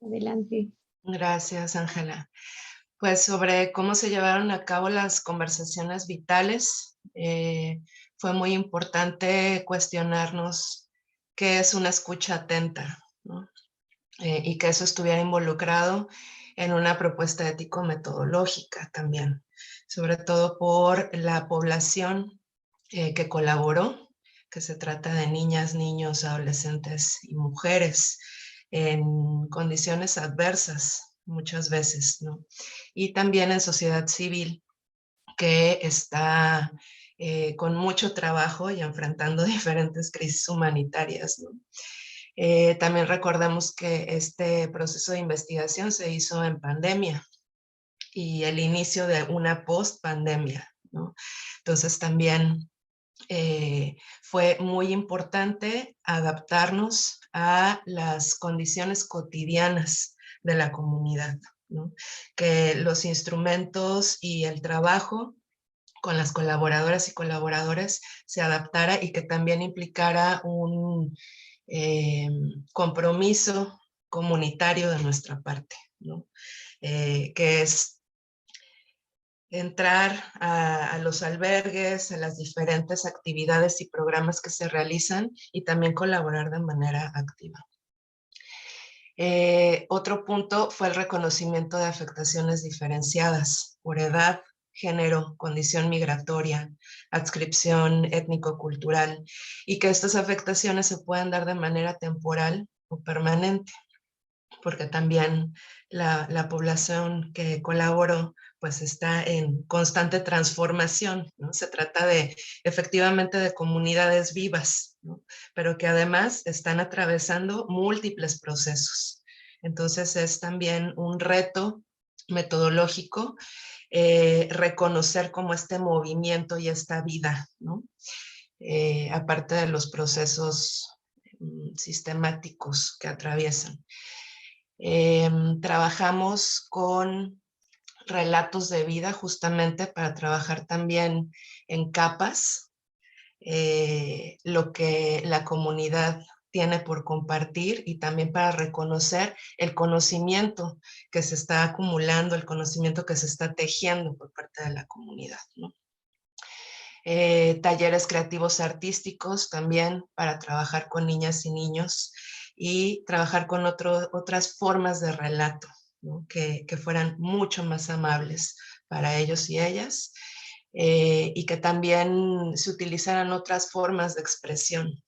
Adelante. Gracias, Ángela. Pues sobre cómo se llevaron a cabo las conversaciones vitales, fue muy importante cuestionarnos qué es una escucha atenta, ¿no? Y que eso estuviera involucrado en una propuesta ético-metodológica también, sobre todo por la población que colaboró, que se trata de niñas, niños, adolescentes y mujeres en condiciones adversas muchas veces, ¿no? Y también en sociedad civil que está con mucho trabajo y enfrentando diferentes crisis humanitarias, ¿no? También recordemos que este proceso de investigación se hizo en pandemia y el inicio de una post-pandemia, ¿no? Entonces también fue muy importante adaptarnos a las condiciones cotidianas de la comunidad, ¿no? Que los instrumentos y el trabajo con las colaboradoras y colaboradores se adaptara y que también implicara un compromiso comunitario de nuestra parte, ¿no? Que es entrar a los albergues, a las diferentes actividades y programas que se realizan y también colaborar de manera activa. Otro punto fue el reconocimiento de afectaciones diferenciadas por edad, género, condición migratoria, adscripción étnico-cultural, y que estas afectaciones se pueden dar de manera temporal o permanente, porque también la población que colaboró pues está en constante transformación, ¿no? Se trata efectivamente de comunidades vivas, ¿no? Pero que además están atravesando múltiples procesos. Entonces es también un reto metodológico reconocer como este movimiento y esta vida, ¿no? Aparte de los procesos sistemáticos que atraviesan. Trabajamos con relatos de vida justamente para trabajar también en capas, lo que la comunidad tiene por compartir y también para reconocer el conocimiento que se está acumulando, el conocimiento que se está tejiendo por parte de la comunidad, ¿no? Talleres creativos artísticos también para trabajar con niñas y niños y trabajar con otras formas de relato, ¿no? que fueran mucho más amables para ellos y ellas, y que también se utilizaran otras formas de expresión.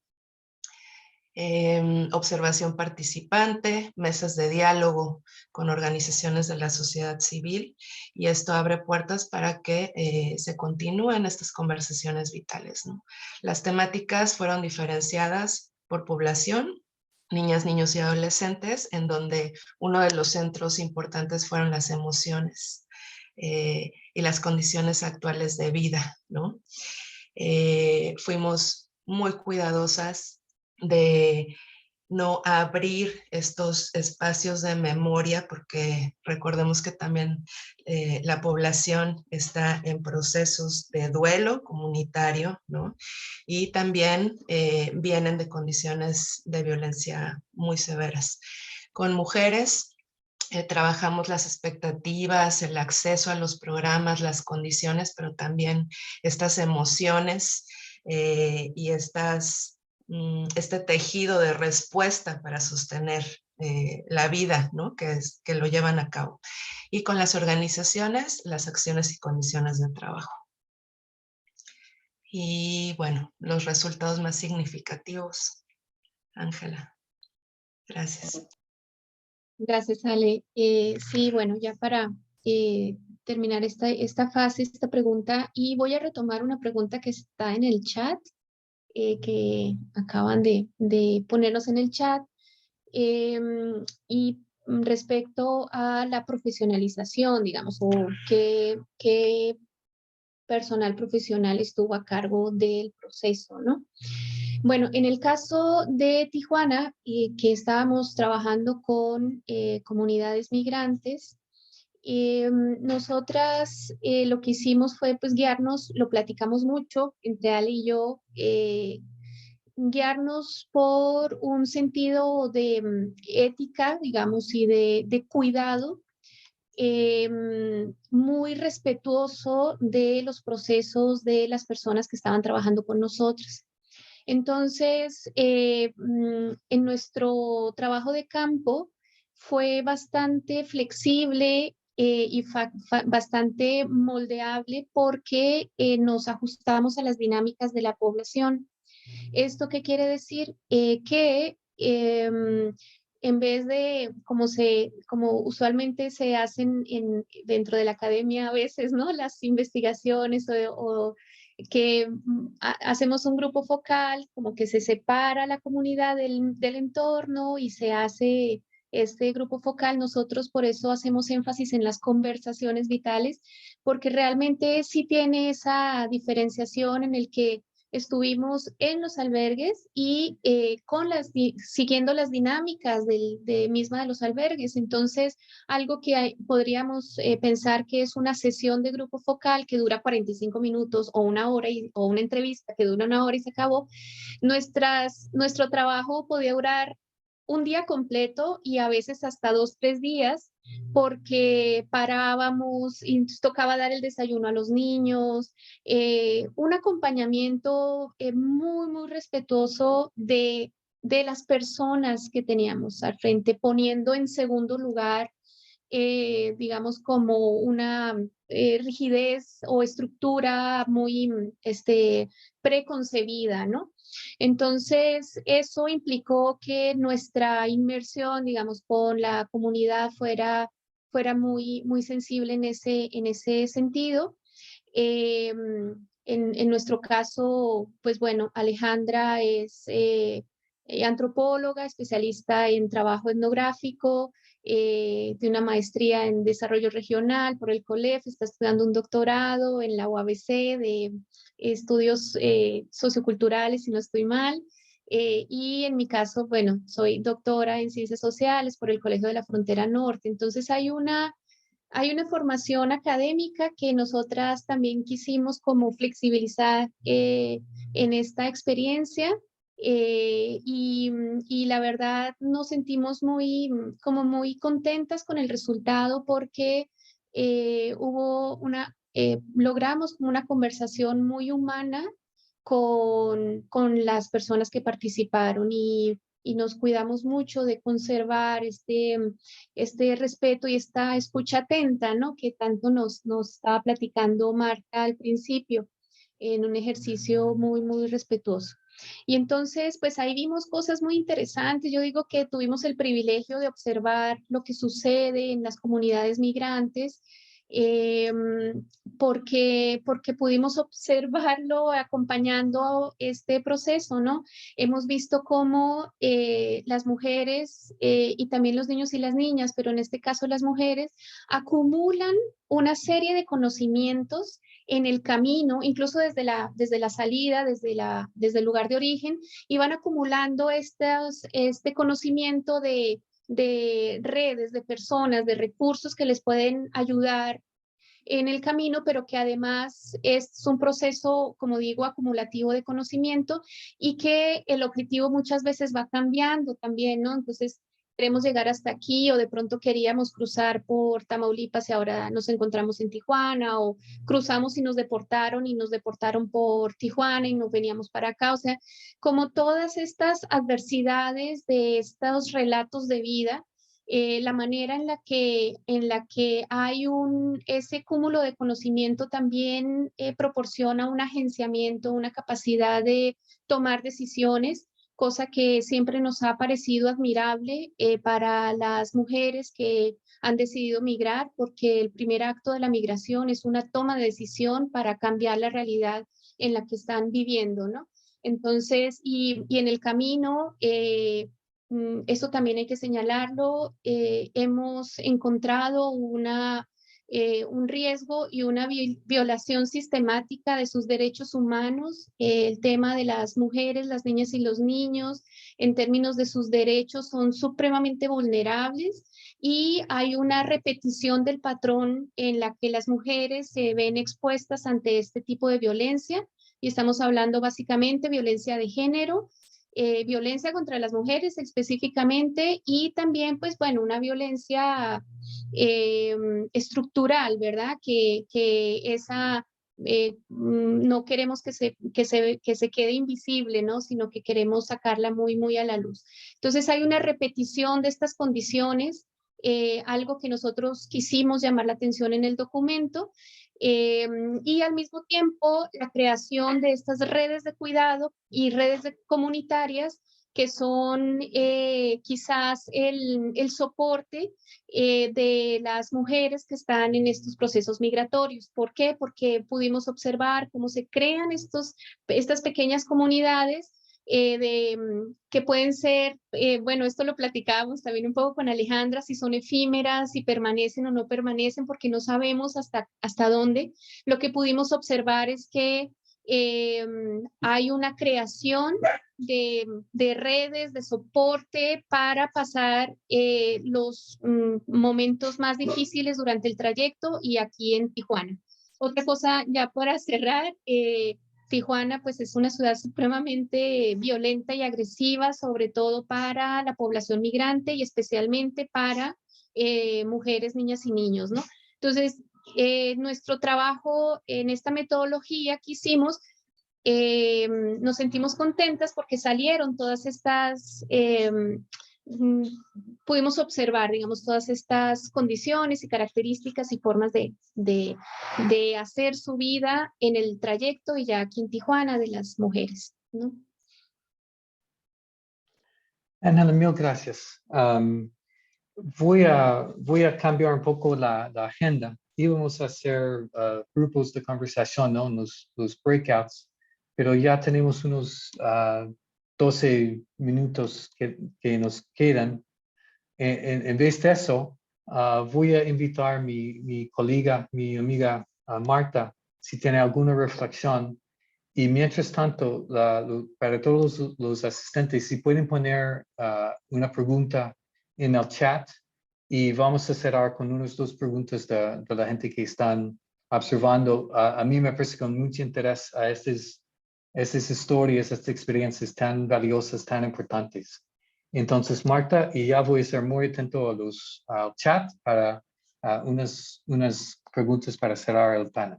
Observación participante, mesas de diálogo con organizaciones de la sociedad civil, y esto abre puertas para que se continúen estas conversaciones vitales, ¿no? Las temáticas fueron diferenciadas por población, niñas, niños y adolescentes, en donde uno de los centros importantes fueron las emociones y las condiciones actuales de vida, ¿no? Fuimos muy cuidadosas de no abrir estos espacios de memoria, porque recordemos que también la población está en procesos de duelo comunitario, ¿no? Y también vienen de condiciones de violencia muy severas. Con mujeres trabajamos las expectativas, el acceso a los programas, las condiciones, pero también estas emociones y este tejido de respuesta para sostener la vida, ¿no? que lo llevan a cabo. Y con las organizaciones, las acciones y condiciones de trabajo. Y bueno, los resultados más significativos. Ángela, gracias. Gracias, Ale. Sí, bueno, ya para terminar esta fase, esta pregunta, y voy a retomar una pregunta que está en el chat, que acaban de ponernos en el chat, y respecto a la profesionalización, digamos, o qué personal profesional estuvo a cargo del proceso, ¿no? Bueno, en el caso de Tijuana, que estábamos trabajando con comunidades migrantes, nosotras lo que hicimos fue pues guiarnos, lo platicamos mucho entre Ale y yo, guiarnos por un sentido de ética, digamos, y de cuidado, muy respetuoso de los procesos de las personas que estaban trabajando con nosotros. Entonces, en nuestro trabajo de campo fue bastante flexible y bastante moldeable porque nos ajustamos a las dinámicas de la población. ¿Esto qué quiere decir? Que en vez de como usualmente se hacen dentro de la academia a veces, ¿no? Las investigaciones o que hacemos un grupo focal, como que se separa la comunidad del entorno y se hace este grupo focal, nosotros por eso hacemos énfasis en las conversaciones vitales, porque realmente sí tiene esa diferenciación en el que estuvimos en los albergues y siguiendo las dinámicas misma de los albergues. Entonces, algo que podríamos pensar que es una sesión de grupo focal que dura 45 minutos o una hora o una entrevista que dura una hora y se acabó, nuestro trabajo podía durar un día completo y a veces hasta 2, 3 días, porque parábamos y tocaba dar el desayuno a los niños, un acompañamiento muy, muy respetuoso de las personas que teníamos al frente, poniendo en segundo lugar, digamos, como una rigidez o estructura muy preconcebida, ¿no? Entonces, eso implicó que nuestra inmersión, digamos, con la comunidad fuera muy, muy sensible en ese sentido. En nuestro caso, pues bueno, Alejandra es antropóloga, especialista en trabajo etnográfico, de una maestría en desarrollo regional por el COLEF, está estudiando un doctorado en la UABC de estudios socioculturales, si no estoy mal. Y en mi caso, bueno, soy doctora en ciencias sociales por el Colegio de la Frontera Norte. Entonces hay una formación académica que nosotras también quisimos como flexibilizar en esta experiencia. Y la verdad nos sentimos como muy contentas con el resultado, porque logramos una conversación muy humana con las personas que participaron, y nos cuidamos mucho de conservar este respeto y esta escucha atenta, ¿no? Que tanto nos estaba platicando Marta al principio, en un ejercicio muy, muy respetuoso. Y entonces, pues ahí vimos cosas muy interesantes. Yo digo que tuvimos el privilegio de observar lo que sucede en las comunidades migrantes, porque pudimos observarlo acompañando este proceso, ¿no? Hemos visto cómo las mujeres y también los niños y las niñas, pero en este caso las mujeres, acumulan una serie de conocimientos en el camino, incluso desde la salida, desde el lugar de origen, y van acumulando este conocimiento de redes, de personas, de recursos que les pueden ayudar en el camino, pero que además es un proceso, como digo, acumulativo de conocimiento, y que el objetivo muchas veces va cambiando también, ¿no? Entonces, queremos llegar hasta aquí, o de pronto queríamos cruzar por Tamaulipas y ahora nos encontramos en Tijuana, o cruzamos y nos deportaron por Tijuana y nos veníamos para acá. O sea, como todas estas adversidades de estos relatos de vida, la manera en la que hay ese cúmulo de conocimiento también proporciona un agenciamiento, una capacidad de tomar decisiones, cosa que siempre nos ha parecido admirable para las mujeres que han decidido migrar, porque el primer acto de la migración es una toma de decisión para cambiar la realidad en la que están viviendo, ¿no? Entonces, y en el camino, esto también hay que señalarlo, hemos encontrado un riesgo y una violación sistemática de sus derechos humanos. El tema de las mujeres, las niñas y los niños, en términos de sus derechos, son supremamente vulnerables, y hay una repetición del patrón en la que las mujeres se ven expuestas ante este tipo de violencia, y estamos hablando básicamente violencia de género, violencia contra las mujeres específicamente, y también, pues bueno, una violencia estructural, ¿verdad? Que esa no queremos que se quede invisible, ¿no? Sino que queremos sacarla muy, muy a la luz. Entonces hay una repetición de estas condiciones, algo que nosotros quisimos llamar la atención en el documento, y al mismo tiempo la creación de estas redes de cuidado y redes comunitarias, que son quizás el soporte de las mujeres que están en estos procesos migratorios. ¿Por qué? Porque pudimos observar cómo se crean estas pequeñas comunidades que pueden ser, bueno, esto lo platicábamos también un poco con Alejandra, si son efímeras, si permanecen o no permanecen, porque no sabemos hasta dónde. Lo que pudimos observar es que hay una creación de redes de soporte para pasar los momentos más difíciles durante el trayecto y aquí en Tijuana. Otra cosa ya para cerrar, Tijuana pues es una ciudad supremamente violenta y agresiva, sobre todo para la población migrante y especialmente para mujeres, niñas y niños, ¿no? Entonces, nuestro trabajo en esta metodología que hicimos, nos sentimos contentas porque salieron todas estas, pudimos observar, digamos, todas estas condiciones y características y formas de hacer su vida en el trayecto y ya aquí en Tijuana de las mujeres, ¿no? Ana, mil gracias. Voy a cambiar un poco la agenda. Íbamos a hacer grupos de conversación, ¿no? Los breakouts, pero ya tenemos unos 12 minutos que nos quedan. En vez de eso, voy a invitar a mi colega, mi amiga Marta, si tiene alguna reflexión. Y mientras tanto, para todos los asistentes, si pueden poner una pregunta en el chat y vamos a cerrar con unas 2 preguntas de la gente que están observando. A mí me parece con mucho interés a estas historias, estas experiencias tan valiosas, tan importantes. Entonces, Marta, y ya voy a ser muy atento al chat para unas preguntas para cerrar el panel.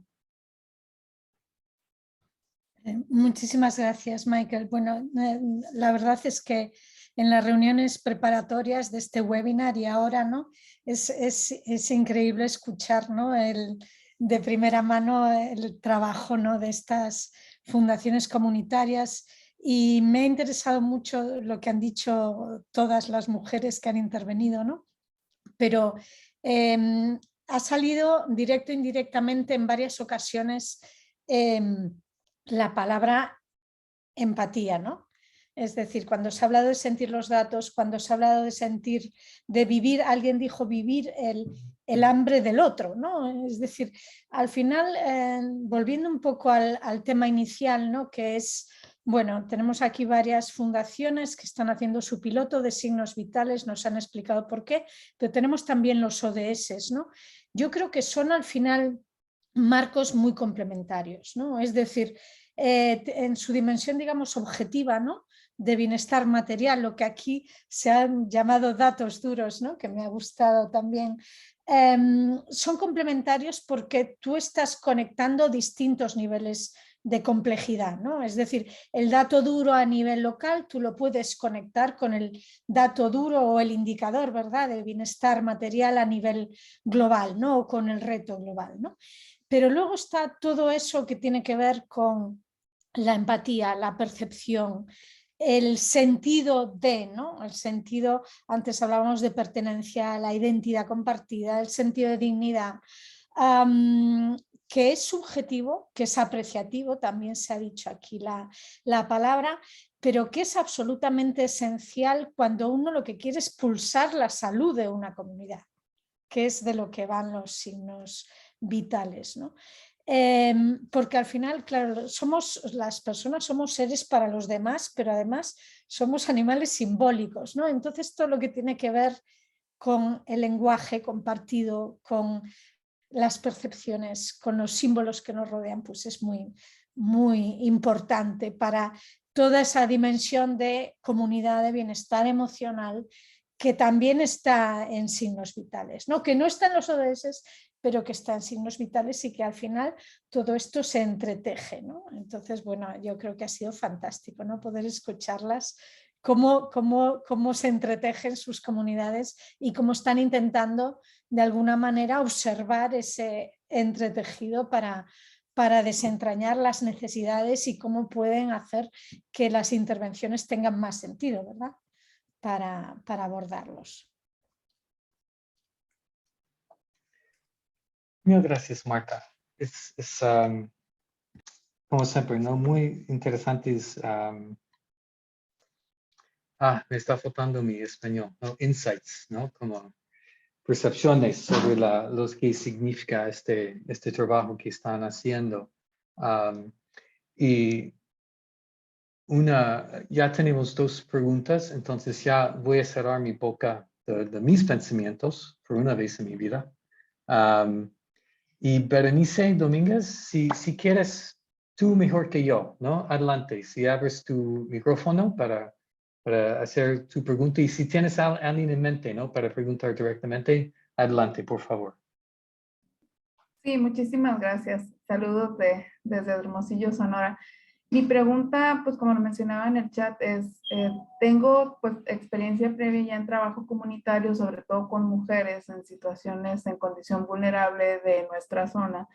Muchísimas gracias, Michael. Bueno, la verdad es que en las reuniones preparatorias de este webinar y ahora, ¿no? Es increíble escuchar, ¿no? De primera mano el trabajo, ¿no? De estas fundaciones comunitarias, y me ha interesado mucho lo que han dicho todas las mujeres que han intervenido, ¿no? Pero ha salido directo e indirectamente en varias ocasiones la palabra empatía, ¿no? Es decir, cuando se ha hablado de sentir los datos, cuando se ha hablado de sentir, de vivir, alguien dijo vivir el hambre del otro, ¿no? Es decir, al final, volviendo un poco al tema inicial, ¿no? Que es, bueno, tenemos aquí varias fundaciones que están haciendo su piloto de signos vitales, nos han explicado por qué, pero tenemos también los ODS, ¿no? Yo creo que son al final marcos muy complementarios, ¿no? Es decir, en su dimensión, digamos, objetiva, ¿no? De bienestar material, lo que aquí se han llamado datos duros, ¿no? Que me ha gustado también, son complementarios porque tú estás conectando distintos niveles de complejidad, ¿no? Es decir, el dato duro a nivel local tú lo puedes conectar con el dato duro o el indicador, ¿verdad?, de bienestar material a nivel global, ¿no? O con el reto global, ¿no? Pero luego está todo eso que tiene que ver con la empatía, la percepción, el sentido de, ¿no? El sentido, antes hablábamos de pertenencia, la identidad compartida, el sentido de dignidad, que es subjetivo, que es apreciativo, también se ha dicho aquí la palabra, pero que es absolutamente esencial cuando uno lo que quiere es pulsar la salud de una comunidad, que es de lo que van los signos vitales, ¿no? Porque al final, claro, las personas somos seres para los demás, pero además somos animales simbólicos, ¿no? Entonces todo lo que tiene que ver con el lenguaje compartido, con las percepciones, con los símbolos que nos rodean, pues es muy, muy importante para toda esa dimensión de comunidad, de bienestar emocional, que también está en signos vitales, ¿no? Que no está en los ODS, pero que está en signos vitales, y que al final todo esto se entreteje, ¿no? Entonces, bueno, yo creo que ha sido fantástico, ¿no? Poder escucharlas, cómo se entretejen sus comunidades y cómo están intentando de alguna manera observar ese entretejido para desentrañar las necesidades y cómo pueden hacer que las intervenciones tengan más sentido, ¿verdad?, para abordarlos. Muchas gracias, Marta. Es como siempre, ¿no? Muy interesantes me está faltando mi español, ¿no? Insights, ¿no? Como percepciones sobre los que significa este trabajo que están haciendo. Y ya tenemos 2 preguntas, entonces ya voy a cerrar mi boca de mis pensamientos por una vez en mi vida. Y Berenice Domínguez, si quieres, tú mejor que yo, ¿no? Adelante, si abres tu micrófono para hacer tu pregunta y si tienes a alguien en mente, ¿no? Para preguntar directamente, adelante, por favor. Sí, muchísimas gracias. Saludos desde Hermosillo, Sonora. Mi pregunta, pues como lo mencionaba en el chat, es, tengo pues experiencia previa ya en trabajo comunitario, sobre todo con mujeres en situaciones en condición vulnerable de nuestra zona.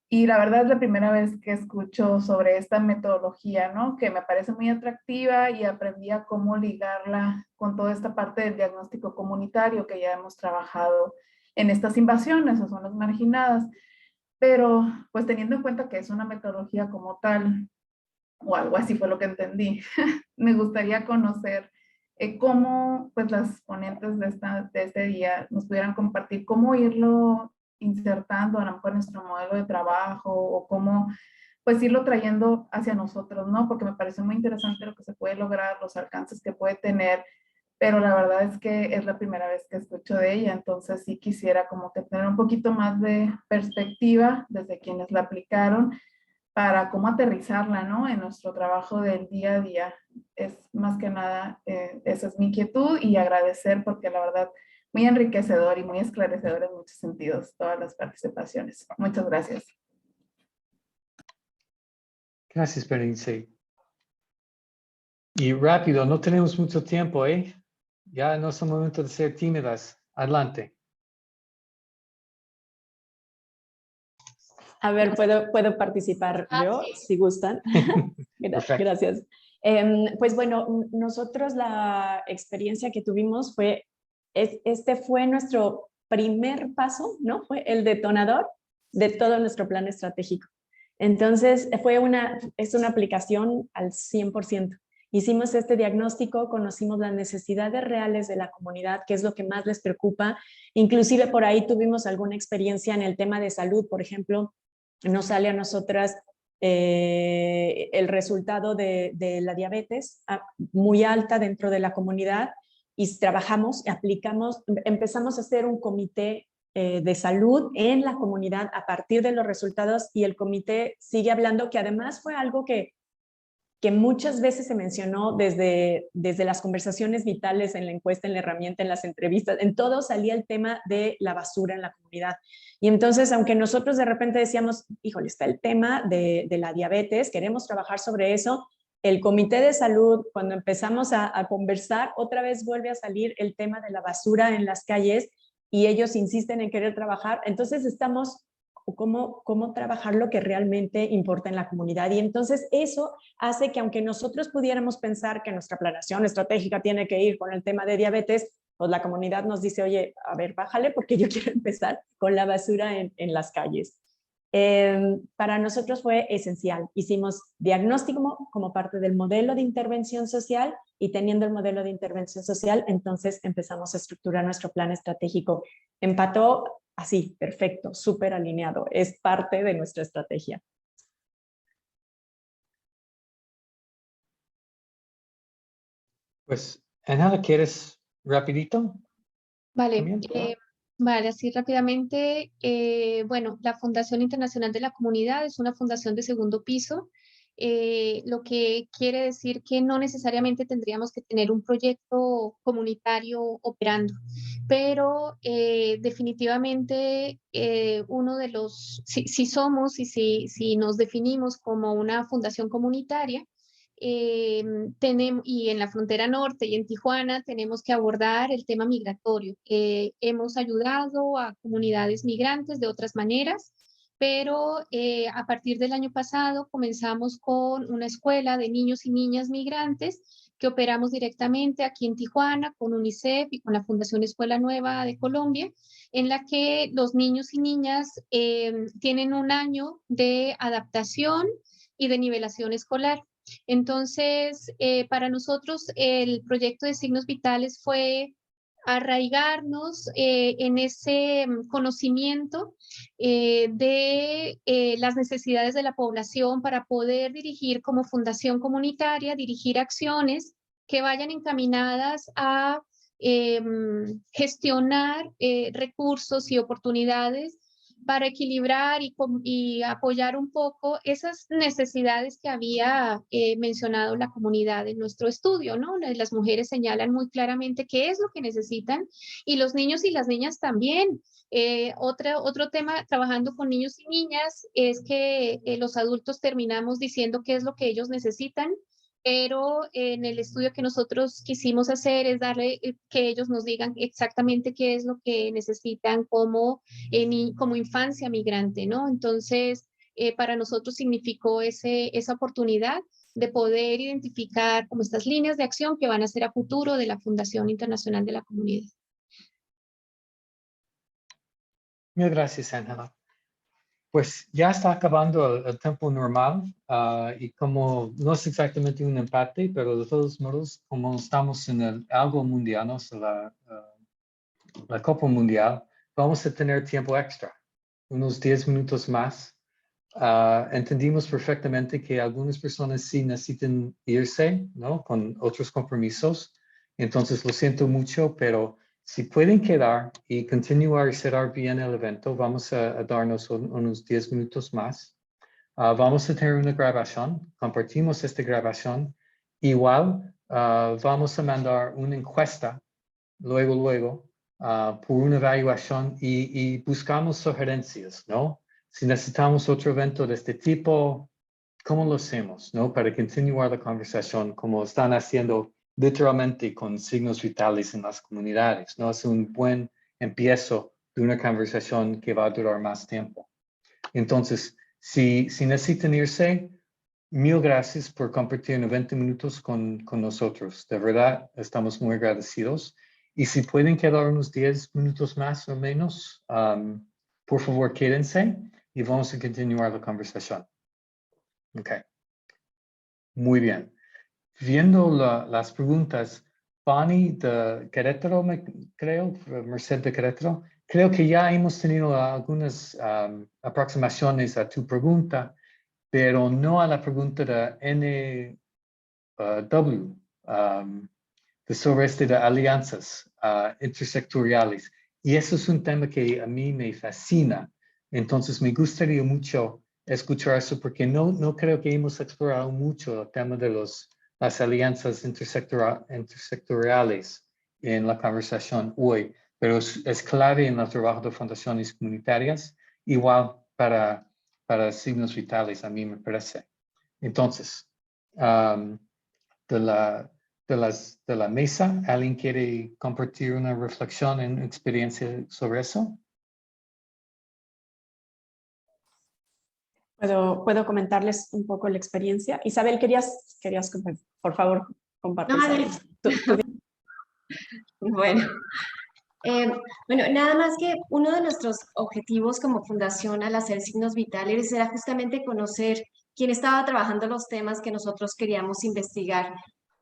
Y la verdad es la primera vez que escucho sobre esta metodología, ¿no? Que me parece muy atractiva y aprendí a cómo ligarla con toda esta parte del diagnóstico comunitario que ya hemos trabajado en estas invasiones o zonas marginadas. Pero pues teniendo en cuenta que es una metodología como tal, o algo así fue lo que entendí, me gustaría conocer cómo pues las ponentes de este día nos pudieran compartir cómo irlo insertando a lo mejor en nuestro modelo de trabajo o cómo pues irlo trayendo hacia nosotros, ¿no? Porque me parece muy interesante lo que se puede lograr, los alcances que puede tener, pero la verdad es que es la primera vez que escucho de ella, entonces sí quisiera como que tener un poquito más de perspectiva desde quienes la aplicaron para cómo aterrizarla, ¿no? En nuestro trabajo del día a día. Es más que nada, esa es mi inquietud y agradecer porque la verdad muy enriquecedor y muy esclarecedor en muchos sentidos todas las participaciones. Muchas gracias. Gracias, Berenice. Y rápido, no tenemos mucho tiempo, ¿eh? Ya no es el momento de ser tímidas. Adelante. A ver, puedo participar yo, sí. si gustan. Perfecto. Gracias. Pues bueno, nosotros la experiencia que tuvimos este fue nuestro primer paso, ¿no? Fue el detonador de todo nuestro plan estratégico. Entonces, es una aplicación al 100%. Hicimos este diagnóstico, conocimos las necesidades reales de la comunidad, qué es lo que más les preocupa. Inclusive por ahí tuvimos alguna experiencia en el tema de salud, por ejemplo, nos sale a nosotras el resultado de la diabetes muy alta dentro de la comunidad y trabajamos, aplicamos, empezamos a hacer un comité de salud en la comunidad a partir de los resultados y el comité sigue hablando que además fue algo que muchas veces se mencionó desde las conversaciones vitales, en la encuesta, en la herramienta, en las entrevistas, en todo salía el tema de la basura en la comunidad. Y entonces, aunque nosotros de repente decíamos, híjole, está el tema de la diabetes, queremos trabajar sobre eso, el comité de salud, cuando empezamos a conversar, otra vez vuelve a salir el tema de la basura en las calles y ellos insisten en querer trabajar. Entonces estamos cómo trabajar lo que realmente importa en la comunidad. Y entonces eso hace que aunque nosotros pudiéramos pensar que nuestra planeación estratégica tiene que ir con el tema de diabetes, pues la comunidad nos dice, oye, a ver, bájale porque yo quiero empezar con la basura en las calles. Para nosotros fue esencial. Hicimos diagnóstico como parte del modelo de intervención social y teniendo el modelo de intervención social, entonces empezamos a estructurar nuestro plan estratégico. Empató así, perfecto, súper alineado. Es parte de nuestra estrategia. Pues, Ana, ¿quieres rapidito? Vale, vale, así rápidamente. Bueno, la Fundación Internacional de la Comunidad es una fundación de segundo piso, lo que quiere decir que no necesariamente tendríamos que tener un proyecto comunitario operando, pero definitivamente uno de los, si somos y si nos definimos como una fundación comunitaria, y en la frontera norte y en Tijuana tenemos que abordar el tema migratorio. Hemos ayudado a comunidades migrantes de otras maneras, pero a partir del año pasado comenzamos con una escuela de niños y niñas migrantes que operamos directamente aquí en Tijuana con UNICEF y con la Fundación Escuela Nueva de Colombia, en la que los niños y niñas tienen un año de adaptación y de nivelación escolar. Entonces, para nosotros el proyecto de signos vitales fue arraigarnos en ese conocimiento de las necesidades de la población para poder dirigir como fundación comunitaria, dirigir acciones que vayan encaminadas a gestionar recursos y oportunidades para equilibrar y apoyar un poco esas necesidades que había mencionado la comunidad en nuestro estudio, ¿no? Las mujeres señalan muy claramente qué es lo que necesitan y los niños y las niñas también. Otro tema trabajando con niños y niñas es que los adultos terminamos diciendo qué es lo que ellos necesitan, pero en el estudio que nosotros quisimos hacer es darle que ellos nos digan exactamente qué es lo que necesitan como infancia migrante, ¿no? Entonces, para nosotros significó esa oportunidad de poder identificar como estas líneas de acción que van a ser a futuro de la Fundación Internacional de la Comunidad. Muchas gracias, Ángela. Pues ya está acabando el tiempo normal y como no es exactamente un empate, pero de todos modos, como estamos en algo mundial, ¿no? La Copa Mundial, vamos a tener tiempo extra, unos 10 minutos más. Entendimos perfectamente que algunas personas sí necesitan irse, ¿no? Con otros compromisos. Entonces, lo siento mucho, pero si pueden quedar y continuar y cerrar bien el evento, vamos a darnos unos 10 minutos más. Vamos a tener una grabación, compartimos esta grabación. Igual, vamos a mandar una encuesta luego, por una evaluación y buscamos sugerencias, ¿no? Si necesitamos otro evento de este tipo, ¿cómo lo hacemos, no? Para continuar la conversación, como están haciendo literalmente con signos vitales en las comunidades, ¿no? Es un buen empiezo de una conversación que va a durar más tiempo. Entonces, si necesitan irse, mil gracias por compartir 90 minutos con nosotros. De verdad, estamos muy agradecidos. Y si pueden quedar unos 10 minutos más o menos, por favor, quédense y vamos a continuar la conversación. Ok. Muy bien. Viendo las preguntas, Bonnie de Querétaro, creo, Merced de Querétaro, creo que ya hemos tenido algunas aproximaciones a tu pregunta, pero no a la pregunta de NW, sobre de alianzas intersectoriales. Y eso es un tema que a mí me fascina. Entonces me gustaría mucho escuchar eso porque no creo que hemos explorado mucho el tema de las alianzas intersectoriales en la conversación hoy, pero es clave en el trabajo de fundaciones comunitarias, igual para signos vitales, a mí me parece. Entonces, de la mesa, ¿alguien quiere compartir una reflexión en experiencia sobre eso? ¿Puedo comentarles un poco la experiencia? Isabel, querías por favor, compartir. Bueno, nada más que uno de nuestros objetivos como fundación al hacer signos vitales era justamente conocer quién estaba trabajando los temas que nosotros queríamos investigar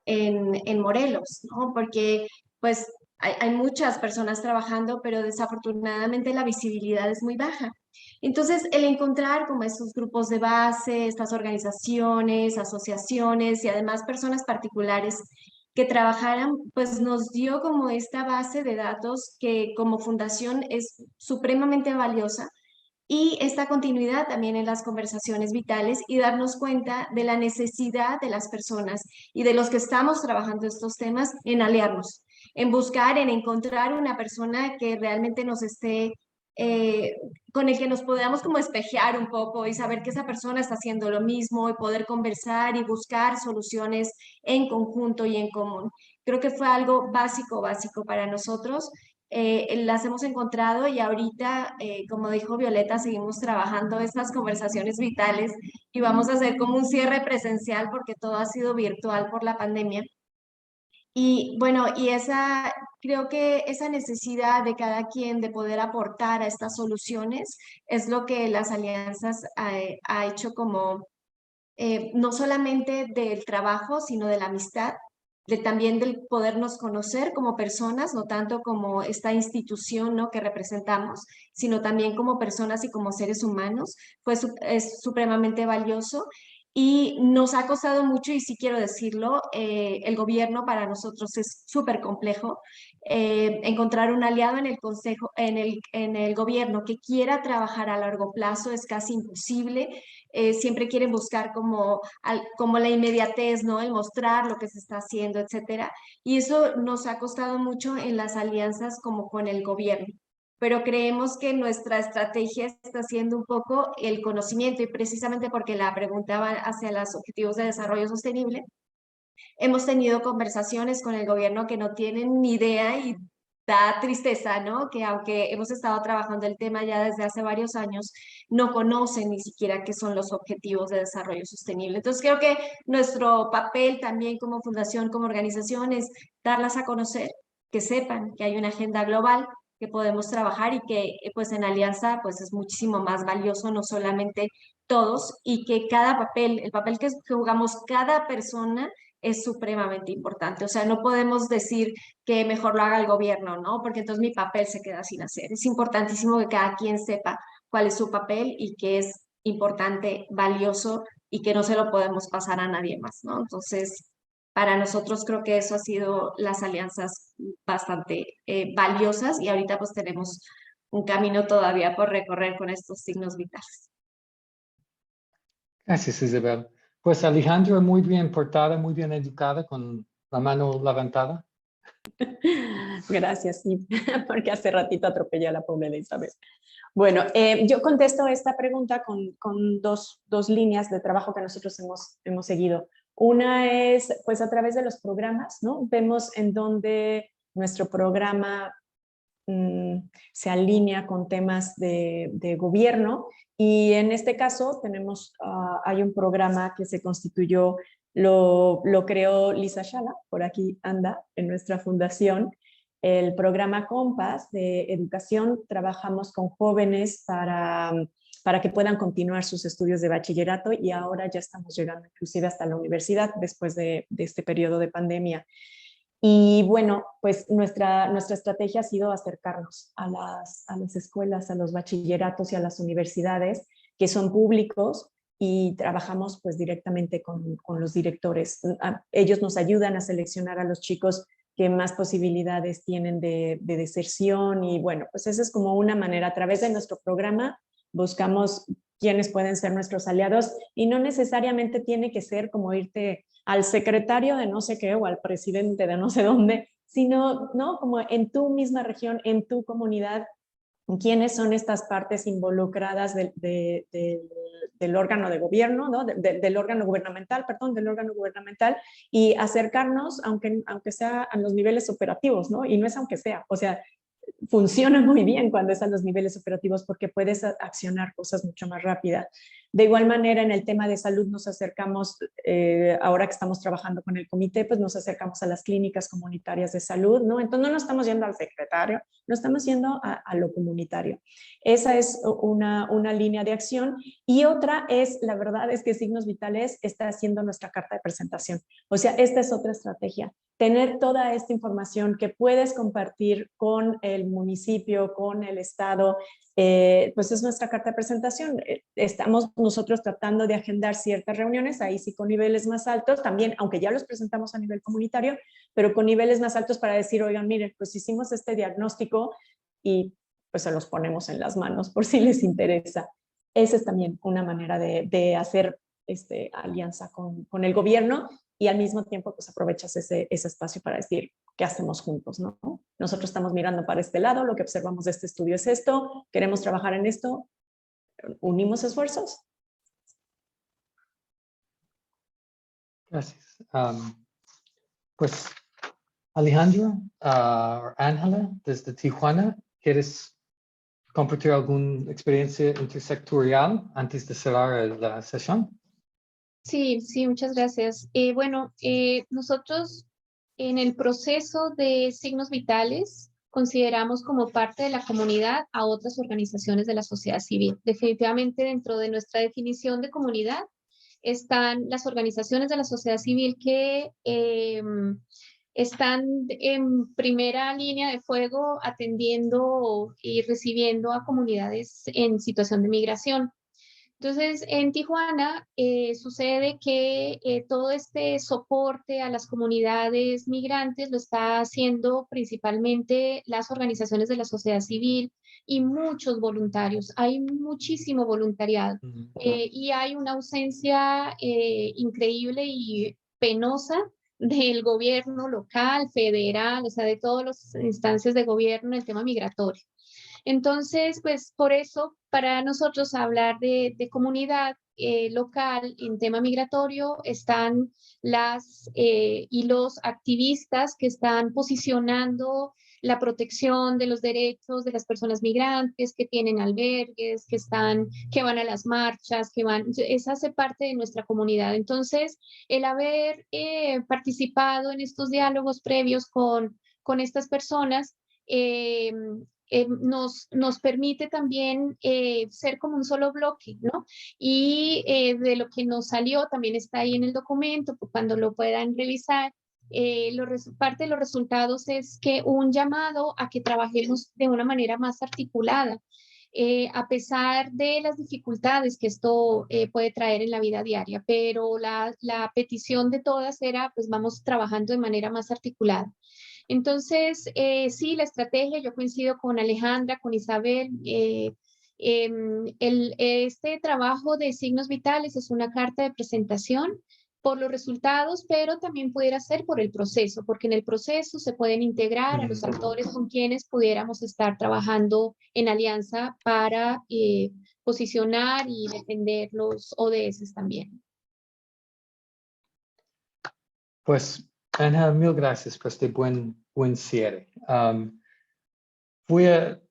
en Morelos, ¿no? Porque pues hay muchas personas trabajando, pero desafortunadamente la visibilidad es muy baja. Entonces, el encontrar como estos grupos de base, estas organizaciones, asociaciones y además personas particulares que trabajaran, pues nos dio como esta base de datos que como fundación es supremamente valiosa y esta continuidad también en las conversaciones vitales y darnos cuenta de la necesidad de las personas y de los que estamos trabajando estos temas en aliarnos, en buscar, en encontrar una persona que realmente nos esté, con el que nos podamos como espejear un poco y saber que esa persona está haciendo lo mismo y poder conversar y buscar soluciones en conjunto y en común. Creo que fue algo básico para nosotros. Las hemos encontrado y ahorita, como dijo Violeta, seguimos trabajando estas conversaciones vitales y vamos a hacer como un cierre presencial porque todo ha sido virtual por la pandemia. Y bueno, creo que esa necesidad de cada quien de poder aportar a estas soluciones es lo que las alianzas ha hecho como no solamente del trabajo, sino de la amistad, también del podernos conocer como personas, no tanto como esta institución, ¿no?, que representamos, sino también como personas y como seres humanos. Es supremamente valioso y nos ha costado mucho, y sí quiero decirlo, el gobierno para nosotros es súper complejo. Encontrar un aliado en el consejo, en el gobierno que quiera trabajar a largo plazo es casi imposible. Siempre quieren buscar como la inmediatez, ¿no? El mostrar lo que se está haciendo, etcétera. Y eso nos ha costado mucho en las alianzas como con el gobierno. Pero creemos que nuestra estrategia está siendo un poco el conocimiento, y precisamente porque la pregunta va hacia los objetivos de desarrollo sostenible, hemos tenido conversaciones con el gobierno que no tienen ni idea, y da tristeza, ¿no?, que aunque hemos estado trabajando el tema ya desde hace varios años, no conocen ni siquiera qué son los objetivos de desarrollo sostenible. Entonces creo que nuestro papel también como fundación, como organización, es darlas a conocer, que sepan que hay una agenda global que podemos trabajar y que pues en alianza pues es muchísimo más valioso, no solamente todos, y que cada papel, el papel que jugamos cada persona es supremamente importante. O sea, no podemos decir que mejor lo haga el gobierno, ¿no? Porque entonces mi papel se queda sin hacer. Es importantísimo que cada quien sepa cuál es su papel y que es importante, valioso, y que no se lo podemos pasar a nadie más, ¿no? Entonces, para nosotros creo que eso ha sido las alianzas bastante valiosas, y ahorita pues tenemos un camino todavía por recorrer con estos signos vitales. Gracias, Isabel. Pues Alejandra, muy bien portada, muy bien educada, con la mano levantada. Gracias, sí, porque hace ratito atropellé a la pobre de Isabel. Bueno, yo contesto esta pregunta con dos líneas de trabajo que nosotros hemos seguido. Una es, pues, a través de los programas, ¿no? Vemos en dónde nuestro programa se alinea con temas de gobierno, y en este caso tenemos, hay un programa que se constituyó, lo creó Lisa Shala, por aquí anda, en nuestra fundación, el programa Compass de educación. Trabajamos con jóvenes para que puedan continuar sus estudios de bachillerato, y ahora ya estamos llegando inclusive hasta la universidad después de este periodo de pandemia. Y bueno, pues nuestra estrategia ha sido acercarnos a las escuelas, a los bachilleratos y a las universidades que son públicos, y trabajamos pues directamente con los directores. Ellos nos ayudan a seleccionar a los chicos que más posibilidades tienen de deserción, y bueno, pues esa es como una manera. A través de nuestro programa buscamos quiénes pueden ser nuestros aliados, y no necesariamente tiene que ser como irte al secretario de no sé qué o al presidente de no sé dónde, sino, ¿no?, como en tu misma región, en tu comunidad, quiénes son estas partes involucradas del órgano de gobierno, ¿no?, del órgano gubernamental, y acercarnos, aunque sea a los niveles operativos, ¿no? Y no es aunque sea, o sea, funciona muy bien cuando es a los niveles operativos, porque puedes accionar cosas mucho más rápidas. De igual manera, en el tema de salud nos acercamos, ahora que estamos trabajando con el comité, pues nos acercamos a las clínicas comunitarias de salud, ¿no? Entonces no nos estamos yendo al secretario, nos estamos yendo a lo comunitario. Esa es una línea de acción. Y otra es, la verdad es que Signos Vitales está haciendo nuestra carta de presentación. O sea, esta es otra estrategia. Tener toda esta información que puedes compartir con el municipio, con el estado, pues es nuestra carta de presentación. Estamos nosotros tratando de agendar ciertas reuniones, ahí sí con niveles más altos, también, aunque ya los presentamos a nivel comunitario, pero con niveles más altos para decir, oigan, miren, pues hicimos este diagnóstico y pues se los ponemos en las manos por si les interesa. Esa es también una manera de hacer alianza con el gobierno, y al mismo tiempo pues aprovechas ese espacio para decir qué hacemos juntos, ¿no? Nosotros estamos mirando para este lado, lo que observamos de este estudio es esto, queremos trabajar en esto, unimos esfuerzos. Gracias. Pues Alejandro, Ángela, desde Tijuana, ¿quieres compartir alguna experiencia intersectorial antes de cerrar la sesión? Sí, muchas gracias. Bueno, nosotros en el proceso de signos vitales consideramos como parte de la comunidad a otras organizaciones de la sociedad civil. Definitivamente dentro de nuestra definición de comunidad están las organizaciones de la sociedad civil que están en primera línea de fuego atendiendo y recibiendo a comunidades en situación de migración. Entonces, en Tijuana sucede que todo este soporte a las comunidades migrantes lo está haciendo principalmente las organizaciones de la sociedad civil y muchos voluntarios. Hay muchísimo voluntariado y hay una ausencia increíble y penosa del gobierno local, federal, o sea, de todas las instancias de gobierno en el tema migratorio. Entonces, pues por eso, para nosotros hablar de comunidad local en tema migratorio, están las y los activistas que están posicionando la protección de los derechos de las personas migrantes, que tienen albergues, que van a las marchas, esa hace parte de nuestra comunidad. Entonces, el haber participado en estos diálogos previos con estas personas, nos permite también ser como un solo bloque, ¿no? Y de lo que nos salió también está ahí en el documento, cuando lo puedan revisar. Parte de los resultados es que un llamado a que trabajemos de una manera más articulada, a pesar de las dificultades que esto puede traer en la vida diaria, pero la petición de todas era, pues vamos trabajando de manera más articulada. Entonces, sí, la estrategia, yo coincido con Alejandra, con Isabel, este trabajo de signos vitales es una carta de presentación por los resultados, pero también pudiera ser por el proceso, porque en el proceso se pueden integrar a los actores con quienes pudiéramos estar trabajando en alianza para posicionar y defender los ODS también. Pues, Ana, mil gracias por este buen cierre. Voy a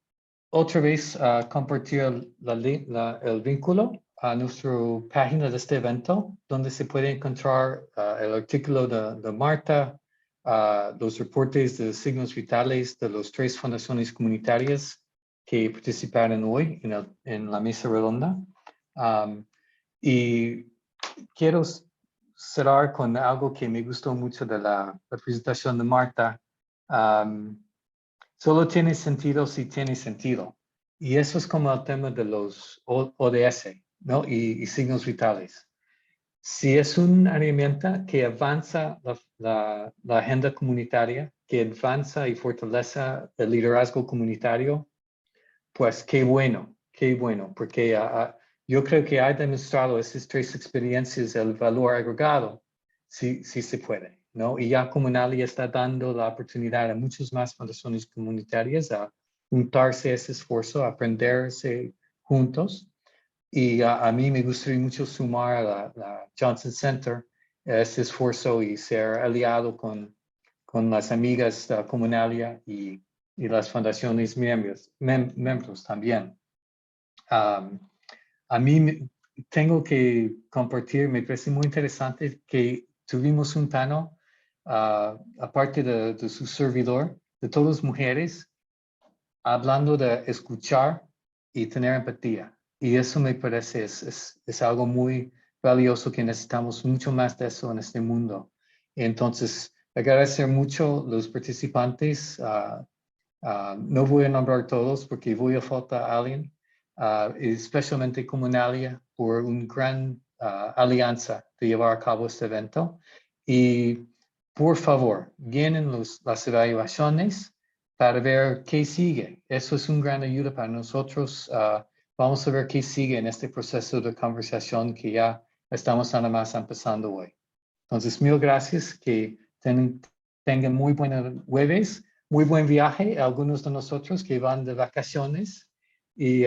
otra vez compartir el vínculo a nuestra página de este evento, donde se puede encontrar el artículo de Marta, los reportes de signos vitales de las 3 fundaciones comunitarias que participaron hoy en la mesa redonda. Y quiero cerrar con algo que me gustó mucho de la presentación de Marta. Solo tiene sentido si tiene sentido. Y eso es como el tema de los ODS, ¿no? Y signos vitales. Si es una herramienta que avanza la agenda comunitaria, que avanza y fortalece el liderazgo comunitario, pues qué bueno, porque yo creo que ha demostrado esas 3 experiencias el valor agregado, si se puede, ¿no? Y ya Comunalia está dando la oportunidad a muchas más fundaciones comunitarias a juntarse a ese esfuerzo, a aprenderse juntos. Y a mí me gustaría mucho sumar a la Johnson Center a ese esfuerzo y ser aliado con las amigas de Comunalia y las fundaciones miembros también. A mí tengo que compartir, me parece muy interesante que tuvimos un panel, aparte de su servidor, de todas mujeres, hablando de escuchar y tener empatía. Y eso me parece es algo muy valioso, que necesitamos mucho más de eso en este mundo. Entonces, agradecer mucho a los participantes. No voy a nombrar todos porque voy a faltar a alguien, especialmente Comunalia, por una gran alianza de llevar a cabo este evento. Y por favor, vienen las evaluaciones para ver qué sigue. Eso es una gran ayuda para nosotros. Vamos a ver qué sigue en este proceso de conversación que ya estamos nada más empezando hoy. Entonces, mil gracias, que tengan muy buenos jueves, muy buen viaje a algunos de nosotros que van de vacaciones y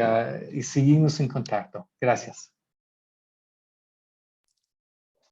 seguimos en contacto. Gracias.